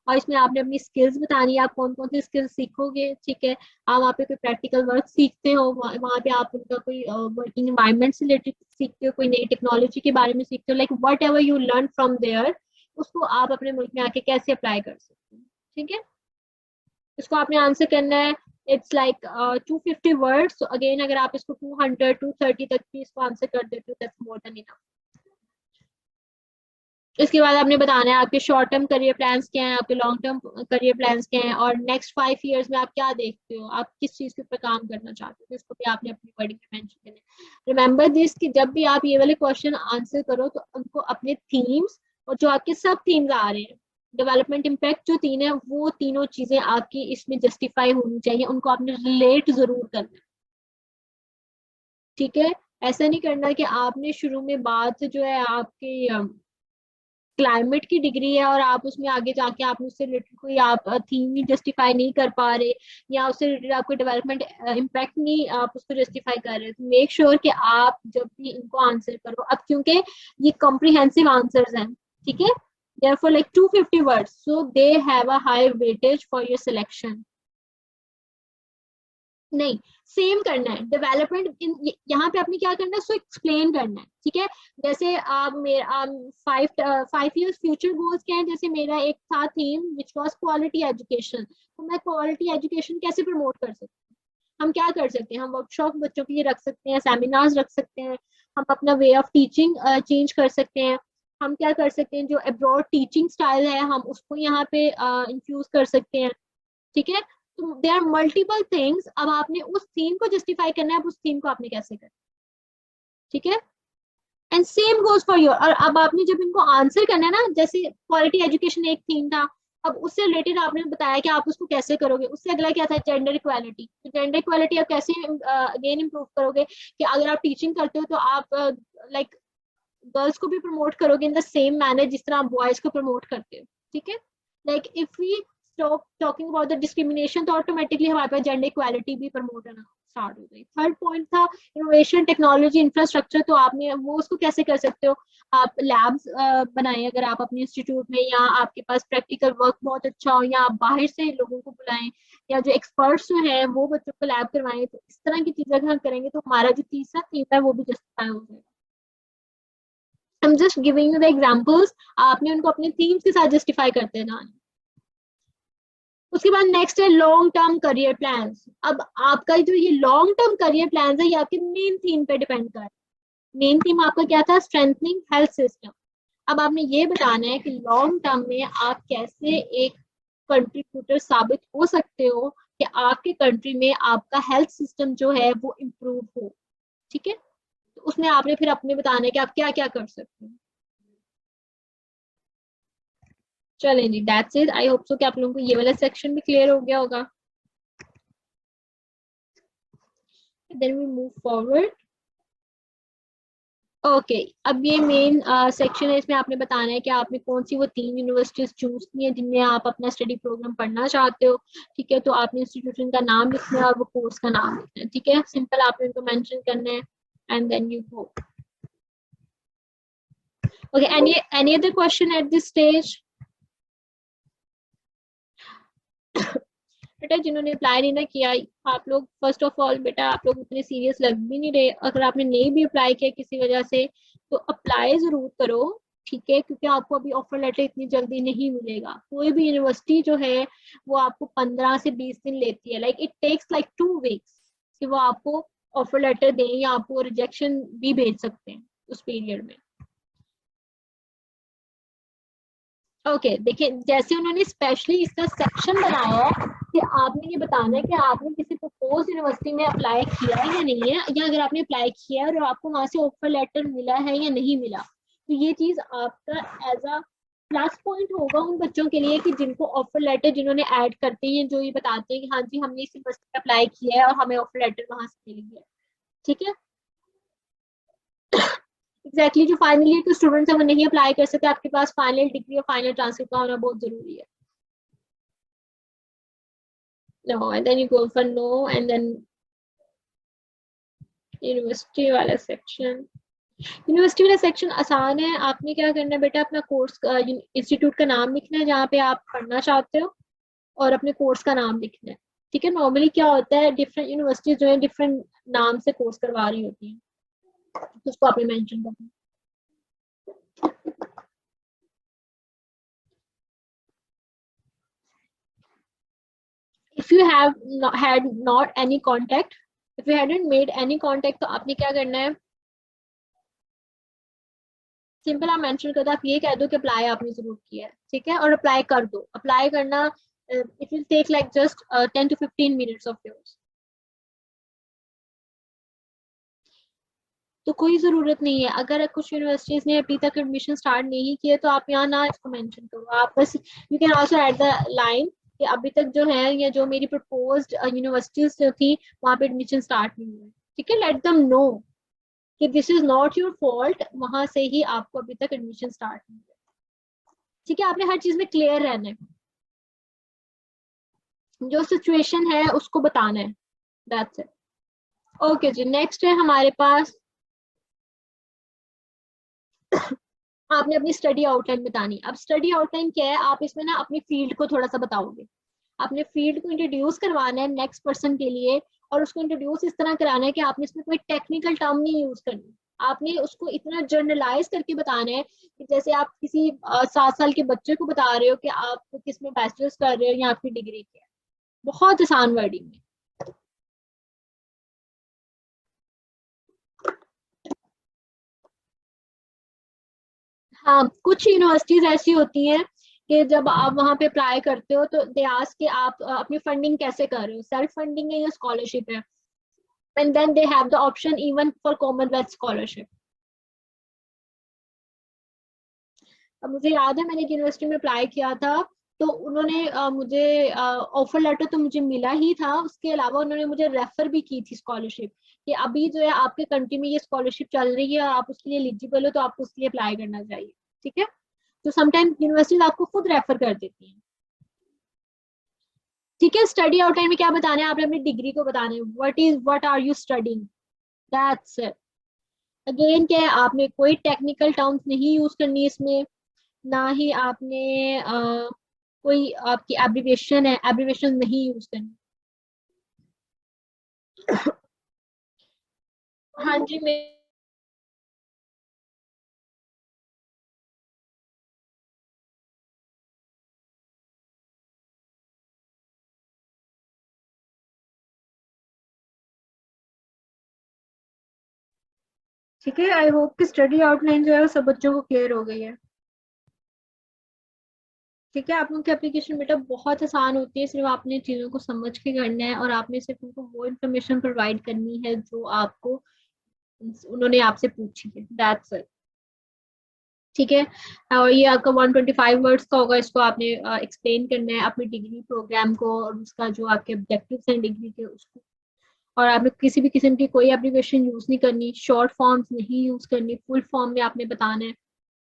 और इसमें आपने अपनी स्किल्स बतानी है, आप कौन कौन सी स्किल्स सीखोगे, ठीक है। आप वहाँ पे कोई प्रैक्टिकल वर्क सीखते हो, वहाँ पे आप उनका कोई वर्किंग एनवायरनमेंट से रिलेटेड सीखते हो, कोई नई टेक्नोलॉजी के बारे में सीखते हो, like whatever you learn from there उसको आप अपने मुल्क में आके कैसे अप्लाई कर सकते हो, ठीक है। इसको आपने आंसर करना है। It's like 250 words. अगेन अगर आप इसको 200 230 तक भी इसको आंसर कर देते हो दैट्स मोर देन इनफ। इसके बाद आपने बताना है आपके शॉर्ट टर्म करियर प्लान्स क्या हैं, आपके लॉन्ग टर्म करियर प्लान्स क्या हैं और नेक्स्ट 5 इयर्स में आप क्या देखते हो, आप किस चीज के ऊपर काम करना चाहते हो, इसको भी आपने अपनी वर्डिंग में मेंशन करना है। रिमेंबर दिस कि जब भी आप ये वाले क्वेश्चन आंसर करो तो उनको अपने थीम्स और जो आपके सब थीम्स आ रहे हैं, डेवलपमेंट इम्पैक्ट जो तीन है वो तीनों चीजें आपकी इसमें जस्टिफाई होनी चाहिए, उनको आपने रिलेट जरूर करना है, ठीक है। ऐसा नहीं करना कि आपने शुरू में बात जो है आपके क्लाइमेट की डिग्री है और आप उसमें आगे जाके आप उससे रिलेटेड कोई आप थीम ही जस्टिफाई नहीं कर पा रहे या उससे रिलेटेड आपको डेवलपमेंट इम्पैक्ट नहीं आप उसको जस्टिफाई कर रहे, तो मेक श्योर कि आप जब भी इनको आंसर करो, अब क्योंकि ये कॉम्प्रिहेंसिव आंसर्स हैं, ठीक है, therefore like 250 words so they have a high weightage for your selection। नहीं, सेम करना है डेवलपमेंट इन, यहाँ पे आपने क्या करना है उसको एक्सप्लेन करना है, ठीक है। जैसे आप मेरा 5 years फ्यूचर गोल्स क्या है, जैसे मेरा एक था theme which was quality education, तो मैं क्वालिटी एजुकेशन कैसे प्रमोट कर सकती हूँ, हम क्या कर सकते हैं, हम वर्कशॉप बच्चों के लिए रख सकते हैं, सेमिनार्स रख सकते हैं, हम अपना वे ऑफ टीचिंग चेंज कर सकते हैं, हम क्या कर सकते हैं जो अब्रॉड टीचिंग स्टाइल है हम उसको यहाँ पे इंफ्यूज कर सकते हैं, ठीक है। तो दे आर मल्टीपल थिंग्स। अब आपने उस थीम को जस्टिफाई करना है, अब उस थीम को आपने कैसे करना है, ठीक है। And same goes for your. और अब आपने जब इनको आंसर करना है ना, जैसे क्वालिटी एजुकेशन एक थीम था, अब उससे रिलेटेड आपने बताया कि आप उसको कैसे करोगे, उससे अगला क्या था जेंडर इक्वालिटी, तो जेंडर इक्वालिटी आप कैसे अगेन इम्प्रूव करोगे कि अगर आप टीचिंग करते हो तो आप लाइक गर्ल्स को भी प्रमोट करोगे इन द सेम मैनर जिस तरह आप बॉयज को प्रमोट करते हो, ठीक है। Like if we stop talking about the discrimination तो ऑटोमेटिकली हमारे पास जेंडर इक्वालिटी भी प्रमोट है ना, स्टार्ट हो जाएगी। थर्ड पॉइंट था इनोवेशन, टेक्नोलॉजी, इंफ्रास्ट्रक्चर। तो आपने वो उसको कैसे कर सकते हो, आप लैब्स बनाएं अगर आप अपने इंस्टीट्यूट में, या आपके पास प्रैक्टिकल वर्क बहुत अच्छा हो, या आप बाहर से लोगों को बुलाएं, या जो एक्सपर्ट्स जो है वो बच्चों को लैब करवाएं। तो इस तरह की चीजें अगर हम करेंगे तो हमारा जो तीसरा थीम है वो भी जस्टिफाई हो जाएगा। I am just giving you the examples, आपने उनको अपने थीम्स के साथ जस्टिफाई करते हैं ना। उसके बाद नेक्स्ट है लॉन्ग टर्म करियर प्लान्स। अब आपका जो ये लॉन्ग टर्म करियर प्लान्स है ये आपके मेन थीम पे डिपेंड कर रहा है। मेन थीम आपका क्या था, स्ट्रेंथनिंग हेल्थ सिस्टम। अब आपने ये बताना है कि लॉन्ग टर्म में आप कैसे एक कंट्रीब्यूटर साबित हो सकते हो कि आपके कंट्री में आपका हेल्थ सिस्टम जो है वो इम्प्रूव हो। ठीक है, तो उसमें आपने फिर अपने बताना है कि आप क्या क्या कर सकते हैं। चलें जी, that's it. I hope so कि आप लोगों को ये वाला सेक्शन भी क्लियर हो गया होगा। Then we move forward. Okay, अब ये मेन सेक्शन है, इसमें आपने बताना है कि आपने कौन सी वो 3 यूनिवर्सिटीज चूज की हैं जिनमें आप अपना स्टडी प्रोग्राम पढ़ना चाहते हो। ठीक है, तो आपने इंस्टीट्यूशन का नाम लिखना है और वो कोर्स का नाम लिखना है। ठीक है, सिंपल आपने उनको मेंशन करना है and then you go. Okay, any other question at this stage? बेटा जिन्होंने अप्लाई नहीं ना किया, आप लोग फर्स्ट ऑफ ऑल बेटा आप लोग उतने सीरियस लग भी नहीं रहे। अगर आपने नहीं भी अप्लाई किया किसी वजह से तो अप्लाई जरूर करो। ठीक है, क्योंकि आपको अभी ऑफर लेटर इतनी जल्दी नहीं मिलेगा। कोई भी यूनिवर्सिटी जो है वो आपको 15 से 20 दिन लेती है, like it takes like 2 weeks कि वो आपको ऑफर लेटर दें या आपको रिजेक्शन भी भेज सकते हैं उस पीरियड में। ओके देखिए, जैसे उन्होंने स्पेशली इसका सेक्शन बनाया है कि आपने ये बताना है कि आपने किसी प्रपोज यूनिवर्सिटी में अप्लाई किया है या नहीं है, या अगर आपने अप्लाई किया है और आपको वहां से ऑफर लेटर मिला है या नहीं मिला। तो ये चीज आपका एज अ प्लस पॉइंट होगा उन बच्चों के लिए कि जिनको ऑफर लेटर जिन्होंने ऐड करते हैं, जो ये बताते हैं कि हाँ जी हमने इस यूनिवर्सिटी में अप्लाई किया है और हमें ऑफर लेटर वहां से मिल गया। ठीक है, एग्जैक्टली जो फाइनल ईयर के स्टूडेंट्स हैं वो नहीं अप्लाई कर सकते। आपके पास फाइनल डिग्री और फाइनल ट्रांसक्रिप्ट का होना बहुत जरूरी है। No, and then you go for no, and then university वाला सेक्शन। यूनिवर्सिटी वाला सेक्शन आसान है। आपने क्या करना है बेटा, अपना कोर्स इंस्टीट्यूट का नाम लिखना है जहाँ पे आप पढ़ना चाहते हो और अपने कोर्स का नाम लिखना है। ठीक है, नॉर्मली क्या होता है डिफरेंट यूनिवर्सिटीज जो है डिफरेंट नाम से कोर्स करवा रही होती हैं, तो उसको आपने मेंशन करना है। If you have not any contact, if you hadn't made any contact, तो आपने क्या करना है, सिंपल आप मेंशन कर दो, आप ये कह दो कि अप्लाई आपने जरूर किया है। ठीक है, और अप्लाई कर दो। अप्लाई करना it will take like just 10 to 15 minutes of yours. तो कोई जरूरत नहीं है, अगर कुछ यूनिवर्सिटीज ने अभी तक एडमिशन स्टार्ट नहीं किए तो आप यहाँ ना इसको मेंशन करो। आप बस you can also add the line कि अभी तक जो है या जो मेरी प्रपोज्ड यूनिवर्सिटीज जो थी वहां पे एडमिशन स्टार्ट नहीं हुए। ठीक है, लेट देम नो कि this is not your fault, वहां से ही आपको अभी तक एडमिशन स्टार्ट नहीं हुआ। ठीक है, आपने हर चीज में क्लियर रहना है, जो सिचुएशन है उसको बताना है। That's it. ओके जी, नेक्स्ट है हमारे पास आपने अपनी स्टडी आउटलाइन बतानी। अब स्टडी आउटलाइन क्या है, आप इसमें ना अपनी फील्ड को थोड़ा सा बताओगे। आपने फील्ड को इंट्रोड्यूस करवाना है नेक्स्ट पर्सन के लिए, और उसको इंट्रोड्यूस इस तरह कराना है कि आपने इसमें कोई टेक्निकल टर्म नहीं यूज करनी। आपने उसको इतना जर्नलाइज करके बताना है कि जैसे आप किसी 7 साल के बच्चे को बता रहे हो कि आप किस में बैचलर्स कर रहे हो या आपकी डिग्री क्या है। बहुत आसान वर्डिंग में। हाँ, कुछ यूनिवर्सिटीज ऐसी होती हैं कि जब आप वहां पे अप्लाई करते हो तो दे आस्क कि आप अपनी फंडिंग कैसे कर रहे हो, सेल्फ फंडिंग है या स्कॉलरशिप है, and then they have the option even for Commonwealth scholarship. अब मुझे याद है मैंने एक यूनिवर्सिटी में अप्लाई किया था, तो उन्होंने मुझे ऑफर लेटर तो मुझे मिला ही था, उसके अलावा उन्होंने मुझे रेफर भी की थी स्कॉलरशिप कि अभी जो है आपके कंट्री में ये स्कॉलरशिप चल रही है और आप उसके लिए एलिजिबल हो तो आपको उसके लिए अप्लाई करना चाहिए। ठीक है, तो समटाइम यूनिवर्सिटीज आपको खुद रेफर कर देती हैं। ठीक है, स्टडी आउटलाइन में क्या बताना है, आपने अपनी डिग्री को बताना है, what are you studying, that's it. Again क्या है, आपने कोई टेक्निकल टर्म्स नहीं यूज करनी इसमें, ना ही आपने कोई आपकी एब्रिविएशन है, एब्रिविएशन नहीं यूज करनी। हाँ जी, मैं ठीक है, आई होप कि स्टडी आउटलाइन जो है वो सब बच्चों को क्लियर हो गई है। ठीक है, आप लोगों की एप्लीकेशन बेटा बहुत आसान होती है, सिर्फ आपने चीज़ों को समझ के करना है और आपने सिर्फ उनको वो इन्फॉर्मेशन प्रोवाइड करनी है जो आपको उन्होंने आपसे पूछी है, दैट्स इट। ठीक है, और ये आपका 125 वर्ड्स का होगा, इसको आपने एक्सप्लेन करना है अपनी डिग्री प्रोग्राम को और उसका जो आपके ऑब्जेक्टिव्स हैं डिग्री के उसको। और आपने किसी भी किस्म की कोई एप्लीकेशन यूज नहीं करनी, शॉर्ट फॉर्म्स नहीं यूज करनी, फुल फॉर्म में आपने बताना है।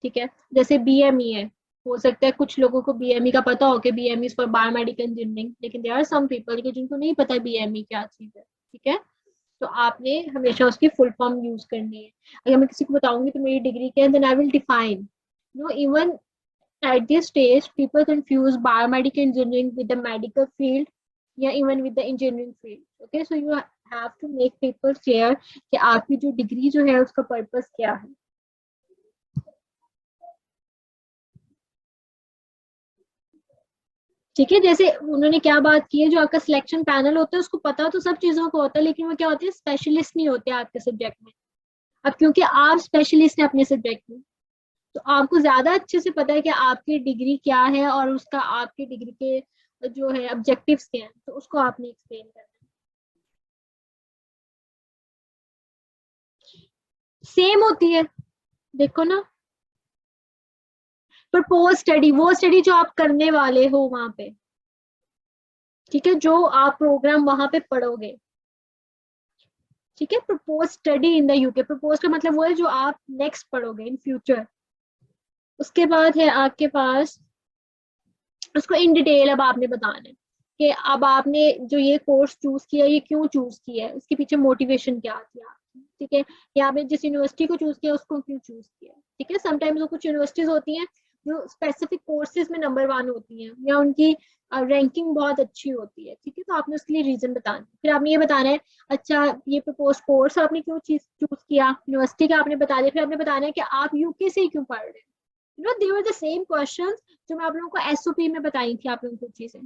ठीक है, जैसे बीएमई है, हो सकता है कुछ लोगों को बीएमई का पता हो कि बीएमई फॉर बायोमेडिकल इंजीनियरिंग, लेकिन देयर आर सम पीपल के जिनको नहीं पता बीएमई क्या चीज है। ठीक है, तो आपने हमेशा उसकी फुल फॉर्म यूज करनी है। अगर मैं किसी को बताऊंगी तो मेरी डिग्री क्या है, then I will define, no even at this stage people confuse biomedical engineering with the medical field, या even with the engineering field. Okay, so you have to make people clear कि आपकी जो degree जो है उसका purpose क्या है। ठीक है, जैसे उन्होंने क्या बात की है, जो आपका सिलेक्शन पैनल होता है उसको पता तो सब चीजों को होता है, लेकिन वो क्या होते हैं, स्पेशलिस्ट नहीं होते आपके सब्जेक्ट में। अब क्योंकि आप स्पेशलिस्ट हैं अपने सब्जेक्ट में, तो आपको ज्यादा अच्छे से पता है कि आपकी डिग्री क्या है और उसका आपकी डिग्री के जो है ऑब्जेक्टिव्स क्या हैं, तो उसको आपने एक्सप्लेन करना है। सेम होती है, देखो ना, प्रपोज स्टडी वो स्टडी जो आप करने वाले हो वहां पे। ठीक है, जो आप प्रोग्राम वहां पे पढ़ोगे। ठीक है, propose study in the UK, propose का मतलब वो है जो आप नेक्स्ट पढ़ोगे इन फ्यूचर। उसके बाद है आपके पास, उसको इन डिटेल अब आपने बताना है कि अब आपने जो ये कोर्स चूज किया ये क्यों चूज किया है, उसके पीछे मोटिवेशन क्या थी आपकी। ठीक है, या आपने जिस यूनिवर्सिटी को चूज किया उसको क्यों चूज किया। ठीक है, समटाइम्स वो कुछ यूनिवर्सिटीज होती हैं जो स्पेसिफिक कोर्सेज में नंबर वन होती हैं या उनकी रैंकिंग बहुत अच्छी होती है। ठीक है, तो आपने उसके लिए रीजन बताना है, फिर आपने ये बताना है अच्छा ये प्रपोज कोर्स आपने क्यों चीज चूज किया, यूनिवर्सिटी का आपने बता दिया, फिर आपने बताना है कि आप यूके से ही क्यों पढ़ रहे हैं। दे वर द सेम क्वेश्चंस जो मैं आप लोगों को एसओपी में बताई थी आप लोगों को चीजें।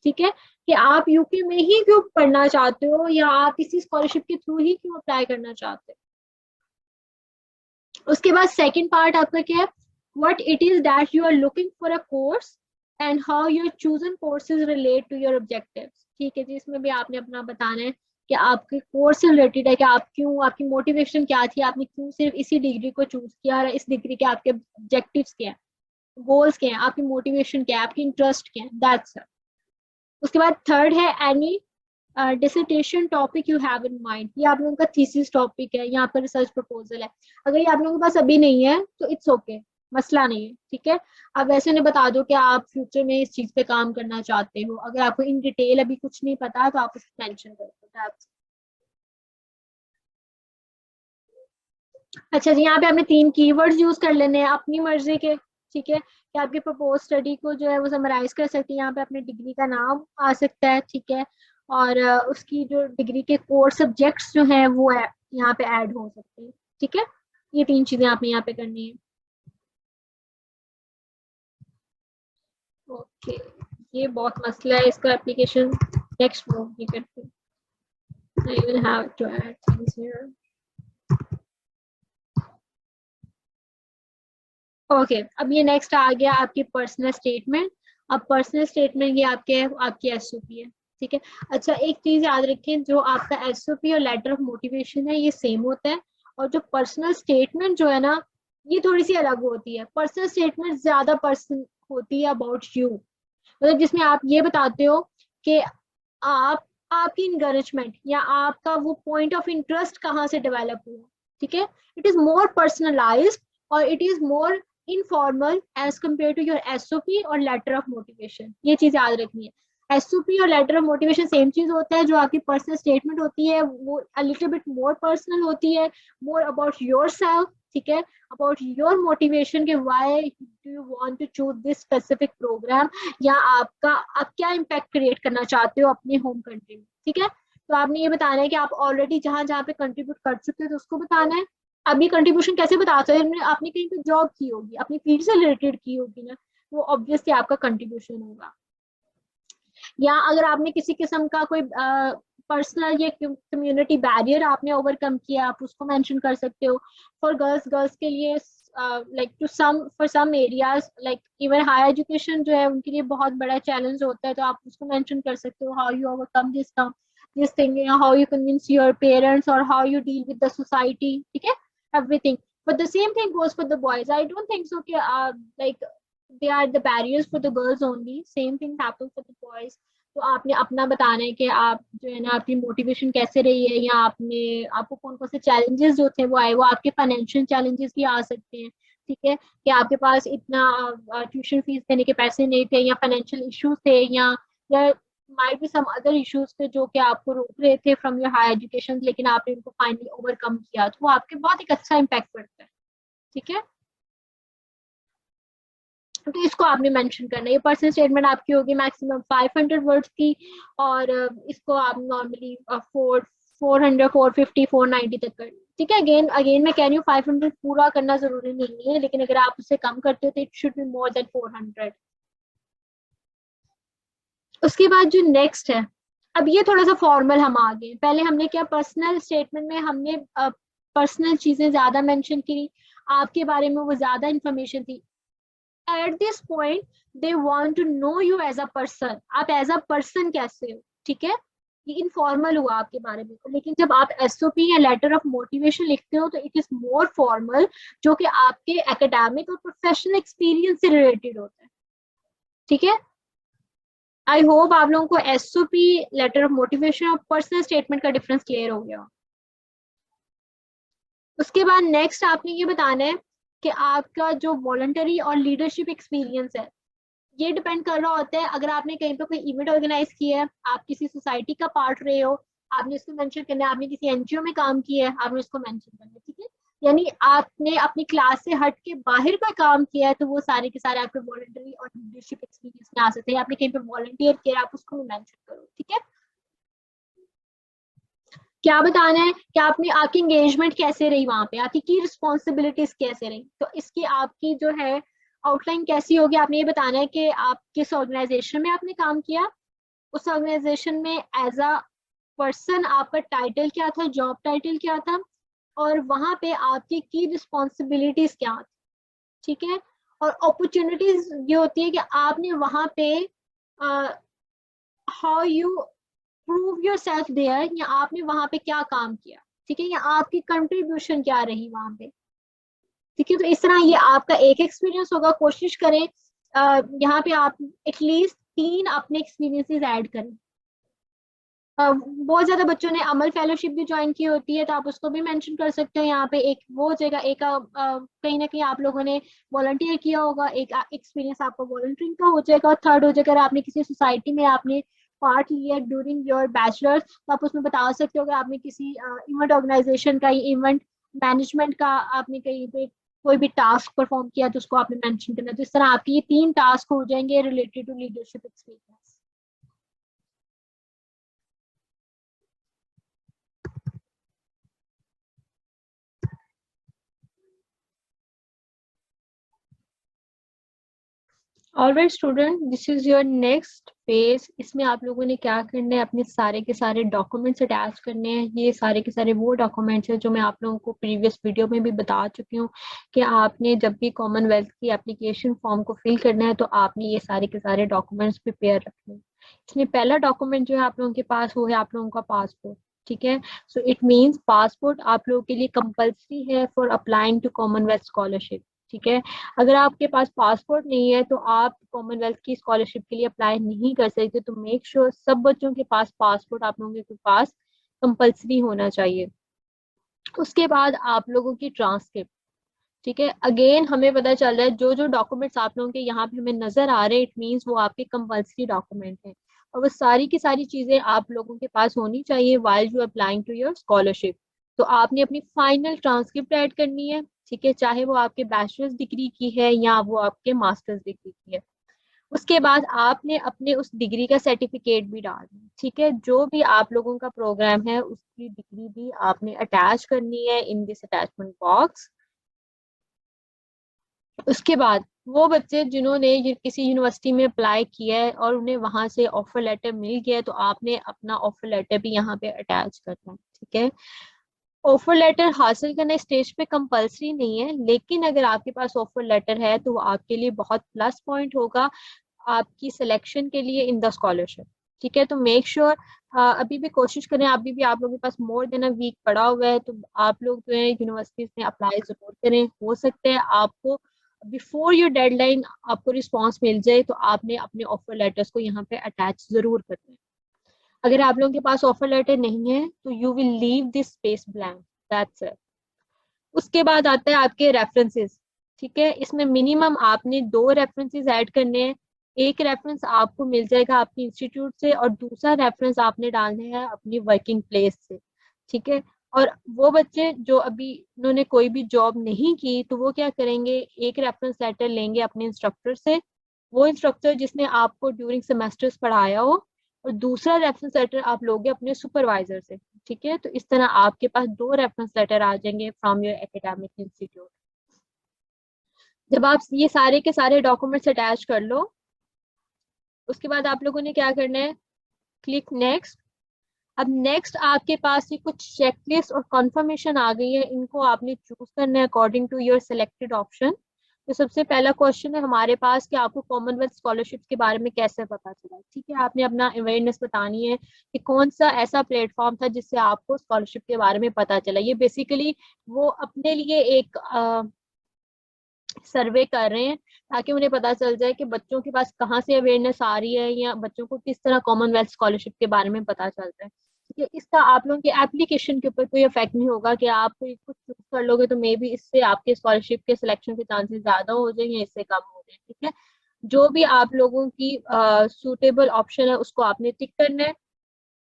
ठीक है, कि आप यूके में ही क्यों पढ़ना चाहते हो या आप इसी स्कॉलरशिप के थ्रू ही क्यों अप्लाई करना चाहते हो। उसके बाद सेकंड पार्ट आपका क्या है, what it is that you are looking for a course and how your chosen courses relate to your objectives. ठीक है जी, इसमें भी आपने अपना बताना है कि आपके कोर्स से रिलेटेड है कि आप क्यों, आपकी मोटिवेशन क्या थी, आपने क्यों सिर्फ इसी डिग्री को चूज किया और इस डिग्री के आपके ऑब्जेक्टिव्स क्या है, गोल्स क्या है, आपकी मोटिवेशन क्या है, आपकी इंटरेस्ट क्या है, दैट्स इट। उसके बाद थर्ड है any dissertation topic you have in mind, ये आप लोगों का थीसिस टॉपिक है, यहाँ पर रिसर्च प्रपोजल है। अगर ये आप लोगों के पास अभी नहीं है तो इट्स ओके, मसला नहीं है। ठीक है, आप वैसे उन्हें बता दो कि आप फ्यूचर में इस चीज पे काम करना चाहते हो, अगर आपको इन डिटेल अभी कुछ नहीं पता तो आप उसको मेंशन कर दो। अच्छा जी, यहाँ पे आपने 3 कीवर्ड्स यूज कर लेने हैं अपनी मर्जी के। ठीक है, कि आपके प्रपोज स्टडी को जो है वो समराइज कर सकते हैं, यहाँ पे अपने डिग्री का नाम आ सकता है। ठीक है, और उसकी जो डिग्री के कोर सब्जेक्ट्स जो हैं वो यहाँ पे ऐड हो सकते हैं। ठीक है, ये 3 चीजें आपने यहाँ पे करनी है। ओके, ये बहुत मसला है इसका एप्लीकेशन, नेक्स्ट मूव नहीं करते। I will have to add things here. Okay, अब ये नेक्स्ट आ गया आपकी पर्सनल स्टेटमेंट। अब पर्सनल स्टेटमेंट ये आपकी एसओपी है। ठीक है, अच्छा एक चीज याद रखें, जो आपका एसओपी और लेटर ऑफ मोटिवेशन है ये सेम होता है, और जो पर्सनल स्टेटमेंट जो है ना ये थोड़ी सी अलग होती है। पर्सनल स्टेटमेंट ज्यादा पर्सन होती है अबाउट यू, मतलब जिसमें आप ये बताते हो कि आप, आपकी इनकरेजमेंट या आपका वो पॉइंट ऑफ इंटरेस्ट कहाँ से डेवलप हुआ। ठीक है, इट इज मोर पर्सनलाइज्ड और it is more informal as compare to your SOP और लेटर ऑफ मोटिवेशन, ये चीज याद रखनी है। एसओपी और लेटर ऑफ मोटिवेशन सेम चीज होता है, जो आपकी पर्सनल स्टेटमेंट होती है वो a little bit more personal होती है, मोर अबाउट योर सेल्फ, ठीक है, अबाउट योर मोटिवेशन के why do you want to choose this specific programme, या आपका आप क्या इम्पैक्ट क्रिएट करना चाहते हो अपने होम कंट्री में, ठीक है। तो आपने ये बताना है कि आप ऑलरेडी जहां जहाँ पे कंट्रीब्यूट कर चुके हो तो उसको बताना है। अब ये कंट्रीब्यूशन कैसे बता सकते हैं, आपने कहीं पे जॉब की होगी, अपनी फील्ड से रिलेटेड की होगी ना, वो ऑब्वियसली आपका कंट्रीब्यूशन होगा। या अगर आपने किसी किस्म का कोई पर्सनल या कम्युनिटी बैरियर आपने ओवरकम किया, आप उसको मेंशन कर सकते हो। फॉर गर्ल्स, गर्ल्स के लिए like to some for some areas like even higher education जो है उनके लिए बहुत बड़ा चैलेंज होता है, तो आप उसको मेंशन कर सकते हो, how you overcome this thing, how you convince your parents और how you deal with the society, ठीक है, everything. But the same thing goes for the boys. I don't think so. Like they are the barriers for the girls only. Same thing happens for the boys. तो आपने अपना बताना है कि आप जो है ना आपकी मोटिवेशन कैसे रही है, या आपने आपको कौन कौन से चैलेंजेस जो थे वो आए, वो आपके फाइनेंशियल चैलेंजेस भी आ सकते हैं, ठीक है, कि आपके पास इतना ट्यूशन फीस देने के पैसे नहीं थे, या फाइनेंशियल इश्यूज थे, या might be some other issues थे जो कि आपको रोक रहे थे फ्रॉम योर हायर एजुकेशन, लेकिन आपने उनको फाइनली ओवरकम किया, तो वो आपके बहुत एक अच्छा इम्पैक्ट पड़ता है, ठीक है। तो इसको आपने मेंशन करना है। ये पर्सनल स्टेटमेंट आपकी होगी मैक्सिमम 500 वर्ड्स की, और इसको आप नॉर्मली 450 490 तक कर, ठीक है। अगेन अगेन मैं कह रही हूँ 500 पूरा करना जरूरी नहीं है, लेकिन अगर आप उससे कम करते हो तो it should be more than 400। उसके बाद जो नेक्स्ट है, अब ये थोड़ा सा फॉर्मल हम आ गए। पहले हमने क्या पर्सनल स्टेटमेंट में हमने पर्सनल चीजें ज्यादा मेंशन की, आपके बारे में वो ज्यादा इंफॉर्मेशन थी। At this point they want to know you as a person, आप एज अ पर्सन कैसे हो, ठीक है। ये इनफॉर्मल हुआ आपके बारे में, लेकिन जब आप एसओपी या लेटर ऑफ मोटिवेशन लिखते हो तो इट इज मोर फॉर्मल, जो कि आपके एकेडमिक और प्रोफेशनल एक्सपीरियंस से रिलेटेड होता है, ठीक है। आई होप आप लोगों को एसओपी, लेटर ऑफ मोटिवेशन और पर्सनल स्टेटमेंट का डिफरेंस क्लियर हो गया। उसके बाद नेक्स्ट आपने ये बताना है कि आपका जो वॉलंटरी और लीडरशिप एक्सपीरियंस है, ये डिपेंड कर रहा होता है। अगर आपने कहीं पे कोई इवेंट ऑर्गेनाइज किया है, आप किसी सोसाइटी का पार्ट रहे हो, आपने इसको मेंशन करना है। आपने किसी एनजीओ में काम किया है, आपने इसको मेंशन करना है, ठीक है। यानी आपने अपनी क्लास से हट के बाहर का काम किया है, तो वो सारे के सारे आपके वॉलंटरी और लीडरशिप एक्सपीरियंस में आ सकते हैं। आपने कहीं पे वॉलंटियर किया, आप उसको भी मेंशन करो, ठीक है। क्या बताना है कि आपने आपकी एंगेजमेंट कैसे रही, वहां पे आपकी की रिस्पॉन्सिबिलिटीज कैसे रही, तो इसकी आपकी जो है आउटलाइन कैसी होगी। आपने ये बताना है कि आप किस ऑर्गेनाइजेशन में आपने काम किया, उस ऑर्गेनाइजेशन में एज अ पर्सन आपका टाइटल क्या था, जॉब टाइटल क्या था, और वहां पे आपकी की रिस्पॉन्सिबिलिटीज क्या थी, ठीक है। और अपॉर्चुनिटीज ये होती है कि आपने वहां पे how you prove yourself there, या आपने वहां पे क्या काम किया, ठीक है, या आपकी कंट्रीब्यूशन क्या रही वहां पे, ठीक है। तो इस तरह ये आपका एक एक्सपीरियंस होगा। कोशिश करें यहाँ पे आप एटलीस्ट 3 अपने एक्सपीरियंसेस ऐड करें। बहुत ज्यादा बच्चों ने अमल फेलोशिप भी ज्वाइन की होती है, तो आप उसको भी मेंशन कर सकते हो यहाँ पे। एक वो हो जाएगा, एक कहीं ना कहीं आप लोगों ने वॉलंटियर किया होगा, एक एक्सपीरियंस आपका वॉलंटियरिंग का हो जाएगा। थर्ड हो जाएगा, अगर आपने किसी सोसाइटी में आपने पार्ट लिया ड्यूरिंग योर बैचलर्स, तो आप उसमें बता सकते हो कि आपने किसी इवेंट ऑर्गेनाइजेशन का, इवेंट मैनेजमेंट का आपने कहीं पे कोई भी टास्क परफॉर्म किया, तो उसको आपने मेंशन करना है। तो इस तरह आपके ये 3 टास्क हो जाएंगे related to leadership experience. Alright student, this is your next phase. इसमें आप लोगों ने क्या करना है, अपने सारे के सारे डॉक्यूमेंट्स अटैच करने हैं। ये सारे के सारे वो डॉक्यूमेंट्स हैं जो मैं आप लोगों को प्रीवियस वीडियो में भी बता चुकी हूँ कि आपने जब भी कॉमनवेल्थ की एप्लीकेशन फॉर्म को फिल करना है, तो आपने ये सारे के सारे डॉक्यूमेंट्स प्रिपेयर रखने हैं। इसमें पहला डॉक्यूमेंट जो है आप लोगों के पास, वो है आप लोगों का पासपोर्ट, ठीक है। सो इट मीन्स पासपोर्ट आप लोगों के लिए कंपल्सरी है for applying to Commonwealth scholarship, ठीक है। अगर आपके पास पासपोर्ट नहीं है तो आप कॉमनवेल्थ की स्कॉलरशिप के लिए अप्लाई नहीं कर सकते। तो मेक श्योर सब बच्चों के पास पासपोर्ट आप लोगों के पास कंपल्सरी होना चाहिए। उसके बाद आप लोगों की ट्रांसक्रिप्ट, ठीक है। अगेन हमें पता चल रहा है जो जो डॉक्यूमेंट्स आप लोगों के यहाँ पे हमें नजर आ रहे हैं, इट मीन्स वो आपके कंपल्सरी डॉक्यूमेंट हैं। और वो सारी की सारी चीज़ें आप लोगों के पास होनी चाहिए while you applying to your scholarship। तो आपने अपनी फाइनल ट्रांसक्रिप्ट ऐड करनी है, ठीक है, चाहे वो आपके बैचलर्स डिग्री की है या वो आपके मास्टर्स डिग्री की है। उसके बाद आपने अपने उस डिग्री का सर्टिफिकेट भी डालना, ठीक है, जो भी आप लोगों का प्रोग्राम है उसकी डिग्री भी आपने अटैच करनी है इन दिस अटैचमेंट बॉक्स। उसके बाद वो बच्चे जिन्होंने किसी यूनिवर्सिटी में अप्लाई किया है और उन्हें वहां से ऑफर लेटर मिल गया है, तो आपने अपना ऑफर लेटर भी यहाँ पे अटैच करना है, ठीक है। ऑफर लेटर हासिल करना स्टेज पे कंपलसरी नहीं है, लेकिन अगर आपके पास ऑफर लेटर है तो वो आपके लिए बहुत प्लस पॉइंट होगा आपकी सिलेक्शन के लिए इन द स्कॉलरशिप, ठीक है। तो मेक श्योर अभी भी कोशिश करें, अभी भी आप लोगों के पास मोर देन अ वीक पड़ा हुआ है, तो आप लोग जो है यूनिवर्सिटीज में अप्लाई जरूर करें। हो सकता है आपको बिफोर योर डेडलाइन आपको रिस्पॉन्स मिल जाए, तो आपने अपने ऑफर लेटर्स को यहाँ पे अटैच जरूर करना है। अगर आप लोगों के पास ऑफर लेटर नहीं है तो you will leave this space blank, that's it. उसके बाद आता है आपके रेफरेंसेस, ठीक है। इसमें मिनिमम आपने 2 रेफरेंसेस ऐड करने हैं। एक रेफरेंस आपको मिल जाएगा आपके इंस्टीट्यूट से और दूसरा रेफरेंस आपने डालने हैं अपनी वर्किंग प्लेस से, ठीक है। और वो बच्चे जो अभी उन्होंने कोई भी जॉब नहीं की, तो वो क्या करेंगे, एक रेफरेंस लेटर लेंगे अपने इंस्ट्रक्टर से, वो इंस्ट्रक्टर जिसने आपको ड्यूरिंग सेमेस्टर्स पढ़ाया हो, और दूसरा रेफरेंस लेटर आप लोगे अपने सुपरवाइजर से, ठीक है। तो इस तरह आपके पास 2 रेफरेंस लेटर आ जाएंगे फ्रॉम योर एकेडमिक इंस्टीट्यूट। जब आप ये सारे के सारे डॉक्यूमेंट्स अटैच कर लो, उसके बाद आप लोगों ने क्या करना है, क्लिक नेक्स्ट। अब नेक्स्ट आपके पास ये कुछ चेकलिस्ट और कंफर्मेशन आ गई है, इनको आपने चूज करना है according to your selected option. तो सबसे पहला क्वेश्चन है हमारे पास कि आपको कॉमनवेल्थ स्कॉलरशिप के बारे में कैसे पता चला, ठीक है। आपने अपना अवेयरनेस बतानी है कि कौन सा ऐसा प्लेटफॉर्म था जिससे आपको स्कॉलरशिप के बारे में पता चला। ये बेसिकली वो अपने लिए एक सर्वे कर रहे हैं ताकि उन्हें पता चल जाए कि बच्चों के पास कहाँ से अवेयरनेस आ रही है या बच्चों को किस तरह कॉमनवेल्थ स्कॉलरशिप के बारे में पता चल रहा है, ठीक है। इसका आप लोगों के एप्लीकेशन के ऊपर कोई इफेक्ट नहीं होगा कि आप कोई कुछ चूज कर लोगे तो मे बी इससे आपके स्कॉलरशिप के सिलेक्शन के चांसेस ज्यादा हो जाए या इससे कम हो जाए, ठीक है। जो भी आप लोगों की सूटेबल ऑप्शन है उसको आपने टिक करना है।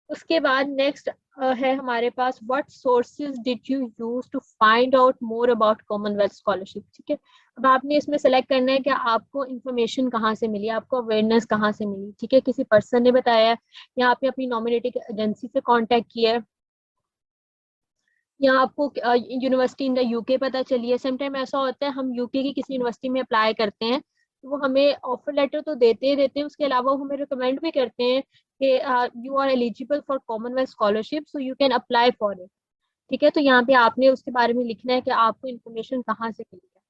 उसके बाद नेक्स्ट है हमारे पास what sources did you use to find out more about Commonwealth scholarship, ठीक है। अब आपने इसमें सेलेक्ट करना है कि आपको इन्फॉर्मेशन कहाँ से मिली, आपको अवेयरनेस कहाँ से मिली, ठीक है। किसी पर्सन ने बताया या आपने अपनी नॉमिनेटेड एजेंसी से कांटेक्ट किया है या आपको यूनिवर्सिटी इन द यूके पता चली है। समटाइम ऐसा होता है हम यूके की किसी यूनिवर्सिटी में अप्लाई करते हैं तो वो हमें ऑफर लेटर तो देते ही देते हैं, उसके अलावा वो हमें रिकमेंड भी करते हैं कि you are eligible for Commonwealth scholarship so you can apply for it, ठीक है। तो यहाँ पे आपने उसके बारे में लिखना है कि आपको इन्फॉर्मेशन कहाँ से मिली है।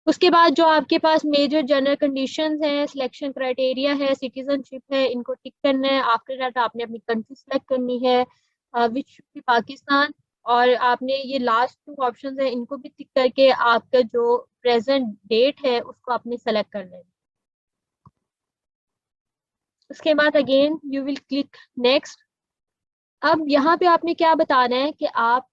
उसके बाद जो आपके पास मेजर जनरल कंडीशंस हैं, सिलेक्शन क्राइटेरिया है, सिटीजनशिप है, इनको टिक करना है। आफ्टर दैट आपने अपनी कंट्री सेलेक्ट करनी है विच शुड बी पाकिस्तान, और आपने ये लास्ट 2 ऑप्शंस हैं इनको भी टिक करके आपका जो प्रेजेंट डेट है उसको आपने सेलेक्ट करना है। उसके बाद again you will click next. अब यहाँ पे आपने क्या बताना है कि आप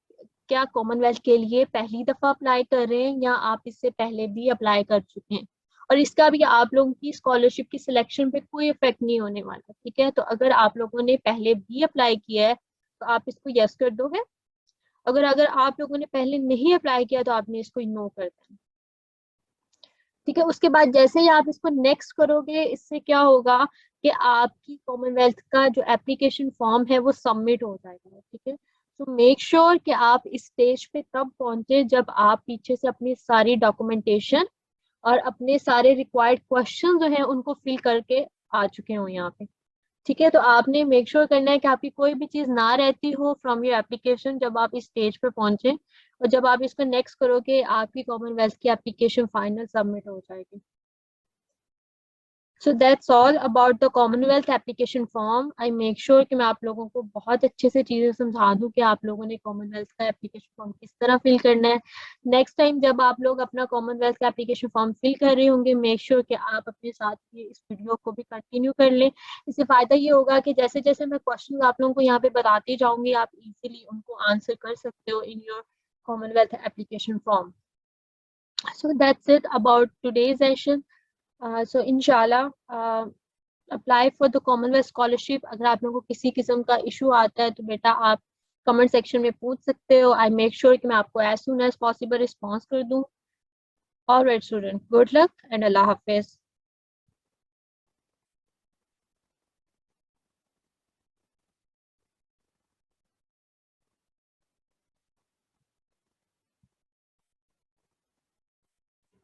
क्या कॉमनवेल्थ के लिए पहली दफा अप्लाई कर रहे हैं या आप इससे पहले भी अप्लाई कर चुके हैं, और इसका भी आप लोगों की स्कॉलरशिप की सिलेक्शन पे कोई इफेक्ट नहीं होने वाला, ठीक है। तो अगर आप लोगों ने पहले भी अप्लाई किया है तो आप इसको यस कर दोगे। अगर अगर आप लोगों ने पहले नहीं अप्लाई किया तो आपने इसको नो कर देना, ठीक है। उसके बाद जैसे ही आप इसको नेक्स्ट करोगे, इससे क्या होगा कि आपकी कॉमनवेल्थ का जो एप्लीकेशन फॉर्म है वो सबमिट हो जाएगा, ठीक है। तो मेक श्योर कि आप इस स्टेज पे तब पहुंचे जब आप पीछे से अपनी सारी डॉक्यूमेंटेशन और अपने सारे रिक्वायर्ड क्वेश्चन जो हैं उनको फिल करके आ चुके हो यहाँ पे, ठीक है। तो आपने मेक श्योर करना है कि आपकी कोई भी चीज ना रहती हो फ्रॉम योर एप्लीकेशन जब आप इस स्टेज पे पहुंचे, और जब आप इसको नेक्स्ट करोगे आपकी कॉमनवेल्थ की एप्लीकेशन फाइनल सबमिट हो जाएगी। So that's all about the Commonwealth application form. I make sure कि मैं आप लोगों को बहुत अच्छे से चीजें समझा दूं कि आप लोगों ने कॉमनवेल्थ का एप्लीकेशन फॉर्म किस तरह फिल करना है। नेक्स्ट टाइम जब आप लोग अपना कॉमनवेल्थ का एप्लीकेशन फॉर्म फिल कर रहे होंगे, मेक श्योर कि आप अपने साथ ये इस वीडियो को भी कंटिन्यू कर लें। इससे फायदा ये होगा कि जैसे जैसे मैं क्वेश्चन आप लोगों को यहाँ पे बताती जाऊंगी आप इजीली उनको आंसर कर सकते हो in your Commonwealth application form. So that's it about today's session. So inshallah, apply for the Commonwealth scholarship. अगर आप लोगों को किसी किस्म का इशू आता है तो बेटा आप कमेंट सेक्शन में पूछ सकते हो। आई मेक श्योर कि मैं आपको as soon as possible response कर दूँ। Alright student, good luck and अल्लाह हाफिज।